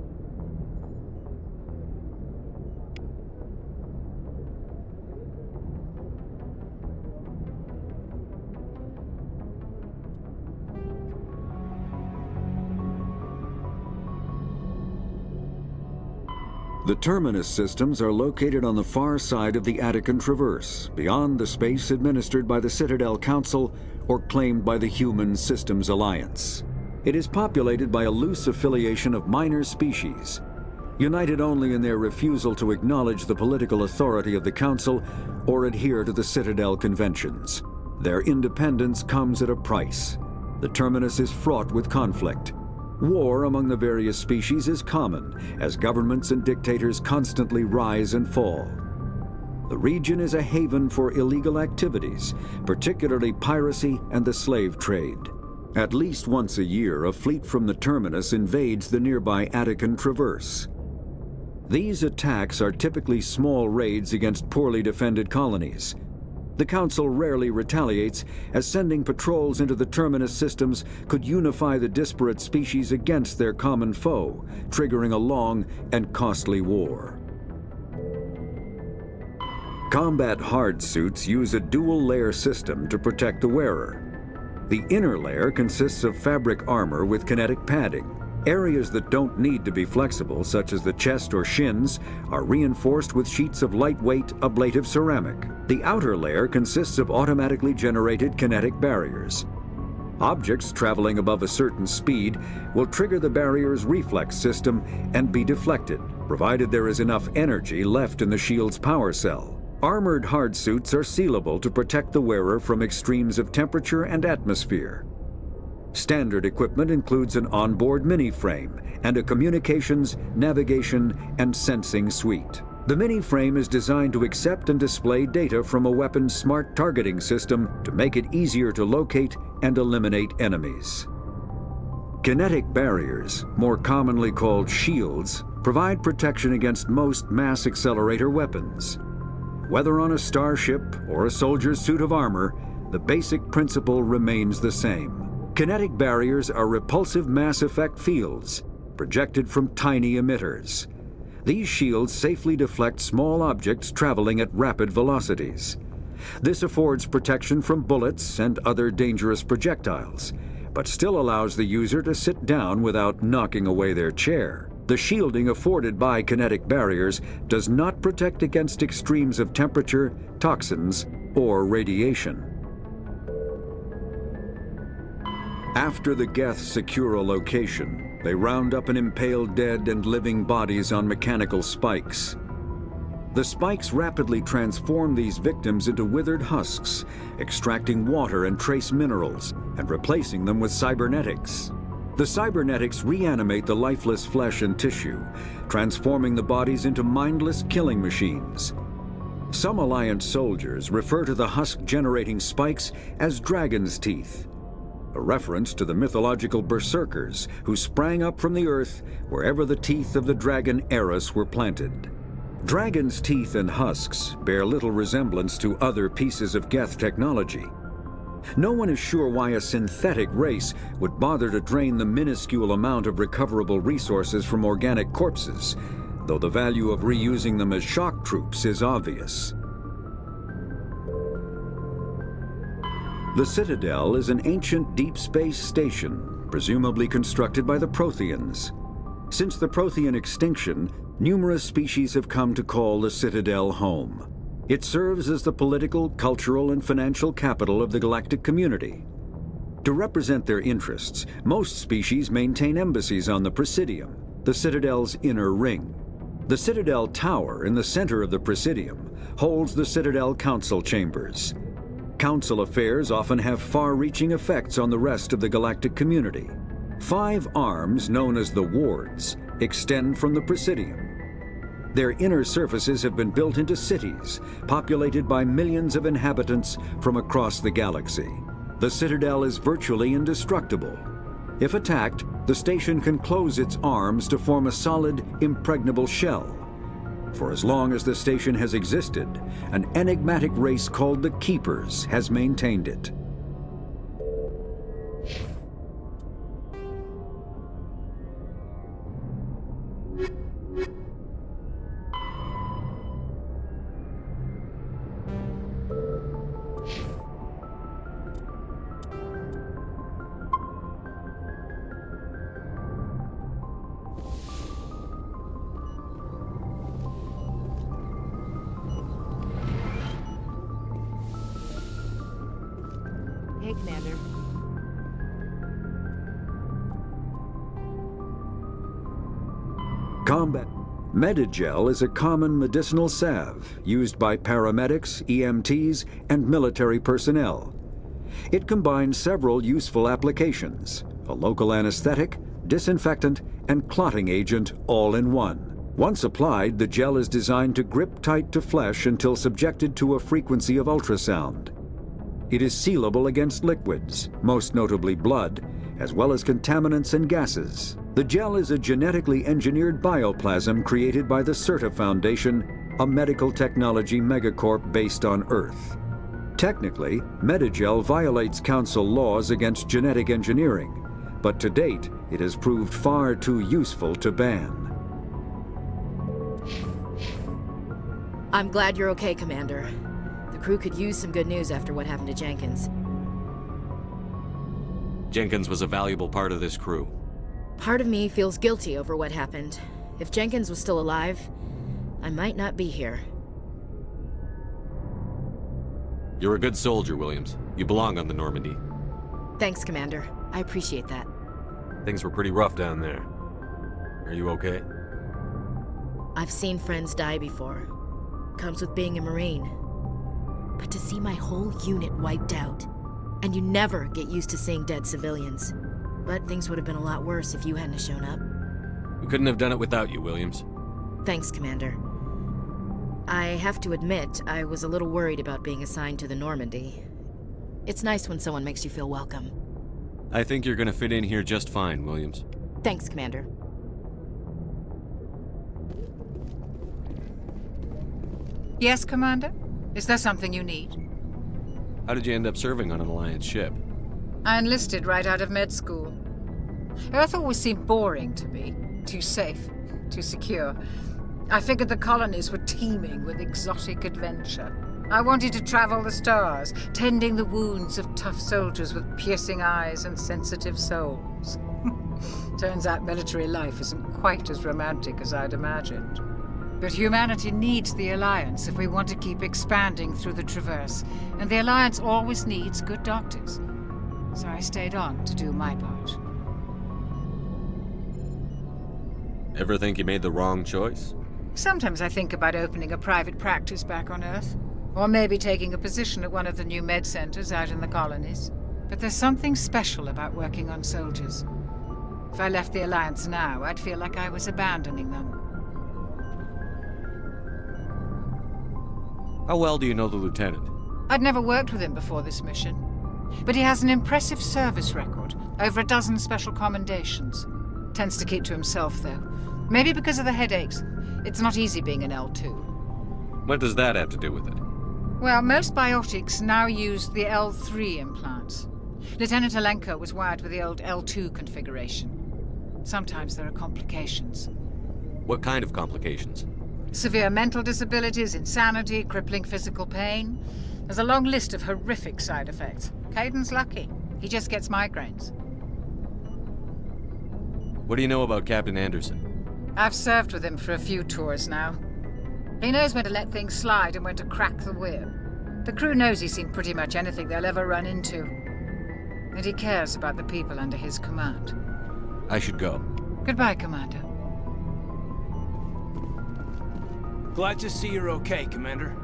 The Terminus systems are located on the far side of the Attican Traverse, beyond the space administered by the Citadel Council or claimed by the Human Systems Alliance. It is populated by a loose affiliation of minor species, united only in their refusal to acknowledge the political authority of the Council or adhere to the Citadel conventions. Their independence comes at a price. The Terminus is fraught with conflict. War among the various species is common, as governments and dictators constantly rise and fall. The region is a haven for illegal activities, particularly piracy and the slave trade. At least once a year, a fleet from the Terminus invades the nearby Attican Traverse. These attacks are typically small raids against poorly defended colonies. The Council rarely retaliates, as sending patrols into the Terminus systems could unify the disparate species against their common foe, triggering a long and costly war. Combat hard suits use a dual-layer system to protect the wearer. The inner layer consists of fabric armor with kinetic padding. Areas that don't need to be flexible, such as the chest or shins, are reinforced with sheets of lightweight, ablative ceramic. The outer layer consists of automatically generated kinetic barriers. Objects traveling above a certain speed will trigger the barrier's reflex system and be deflected, provided there is enough energy left in the shield's power cell. Armored hard suits are sealable to protect the wearer from extremes of temperature and atmosphere. Standard equipment includes an onboard mini-frame and a communications, navigation, and sensing suite. The mini-frame is designed to accept and display data from a weapon's smart targeting system to make it easier to locate and eliminate enemies. Kinetic barriers, more commonly called shields, provide protection against most mass accelerator weapons. Whether on a starship or a soldier's suit of armor, the basic principle remains the same. Kinetic barriers are repulsive mass-effect fields, projected from tiny emitters. These shields safely deflect small objects traveling at rapid velocities. This affords protection from bullets and other dangerous projectiles, but still allows the user to sit down without knocking away their chair. The shielding afforded by kinetic barriers does not protect against extremes of temperature, toxins, or radiation. After the Geth secure a location, they round up and impale dead and living bodies on mechanical spikes. The spikes rapidly transform these victims into withered husks, extracting water and trace minerals, and replacing them with cybernetics. The cybernetics reanimate the lifeless flesh and tissue, transforming the bodies into mindless killing machines. Some Alliance soldiers refer to the husk-generating spikes as dragon's teeth, a reference to the mythological berserkers who sprang up from the earth wherever the teeth of the dragon Eris were planted. Dragon's teeth and husks bear little resemblance to other pieces of Geth technology. No one is sure why a synthetic race would bother to drain the minuscule amount of recoverable resources from organic corpses, though the value of reusing them as shock troops is obvious. The Citadel is an ancient deep space station, presumably constructed by the Protheans. Since the Prothean extinction, numerous species have come to call the Citadel home. It serves as the political, cultural, and financial capital of the galactic community. To represent their interests, most species maintain embassies on the Presidium, the Citadel's inner ring. The Citadel Tower in the center of the Presidium holds the Citadel Council chambers. Council affairs often have far-reaching effects on the rest of the galactic community. 5 arms, known as the Wards, extend from the Presidium. Their inner surfaces have been built into cities, populated by millions of inhabitants from across the galaxy. The Citadel is virtually indestructible. If attacked, the station can close its arms to form a solid, impregnable shell. For as long as the station has existed, an enigmatic race called the Keepers has maintained it. Hey, Commander. Combat Medigel is a common medicinal salve used by paramedics, EMTs, and military personnel. It combines several useful applications: a local anesthetic, disinfectant, and clotting agent all in one. Once applied, the gel is designed to grip tight to flesh until subjected to a frequency of ultrasound. It is sealable against liquids, most notably blood, as well as contaminants and gases. The gel is a genetically engineered bioplasm created by the CERTA Foundation, a medical technology megacorp based on Earth. Technically, Medigel violates Council laws against genetic engineering, but to date, it has proved far too useful to ban. I'm glad you're okay, Commander. The crew could use some good news after what happened to Jenkins. Jenkins was a valuable part of this crew. Part of me feels guilty over what happened. If Jenkins was still alive, I might not be here. You're a good soldier, Williams. You belong on the Normandy. Thanks, Commander. I appreciate that. Things were pretty rough down there. Are you okay? I've seen friends die before. Comes with being a Marine. But to see my whole unit wiped out, and you never get used to seeing dead civilians. But things would have been a lot worse if you hadn't shown up. We couldn't have done it without you, Williams. Thanks, Commander. I have to admit, I was a little worried about being assigned to the Normandy. It's nice when someone makes you feel welcome. I think you're gonna fit in here just fine, Williams. Thanks, Commander. Yes, Commander? Is there something you need? How did you end up serving on an Alliance ship? I enlisted right out of med school. Earth always seemed boring to me. Too safe, too secure. I figured the colonies were teeming with exotic adventure. I wanted to travel the stars, tending the wounds of tough soldiers with piercing eyes and sensitive souls. Turns out military life isn't quite as romantic as I'd imagined. But humanity needs the Alliance if we want to keep expanding through the Traverse, and the Alliance always needs good doctors. So I stayed on to do my part. Ever think you made the wrong choice? Sometimes I think about opening a private practice back on Earth, or maybe taking a position at one of the new med centers out in the colonies. But there's something special about working on soldiers. If I left the Alliance now, I'd feel like I was abandoning them. How well do you know the Lieutenant? I'd never worked with him before this mission. But he has an impressive service record, over a dozen special commendations. Tends to keep to himself, though. Maybe because of the headaches. It's not easy being an L2. What does that have to do with it? Well, most biotics now use the L3 implants. Lieutenant Alenko was wired with the old L2 configuration. Sometimes there are complications. What kind of complications? Severe mental disabilities, insanity, crippling physical pain. There's a long list of horrific side effects. Caden's lucky. He just gets migraines. What do you know about Captain Anderson? I've served with him for a few tours now. He knows when to let things slide and when to crack the whip. The crew knows he's seen pretty much anything they'll ever run into. And he cares about the people under his command. I should go. Goodbye, Commander. Glad to see you're okay, Commander.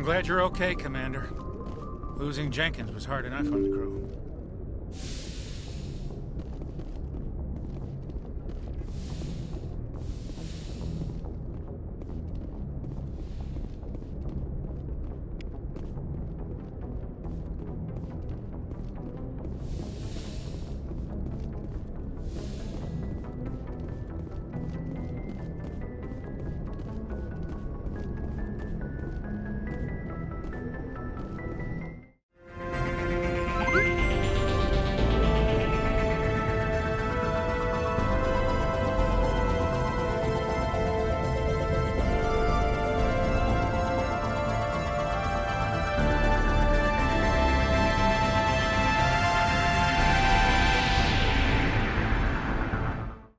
I'm glad you're okay, Commander. Losing Jenkins was hard enough on the crew.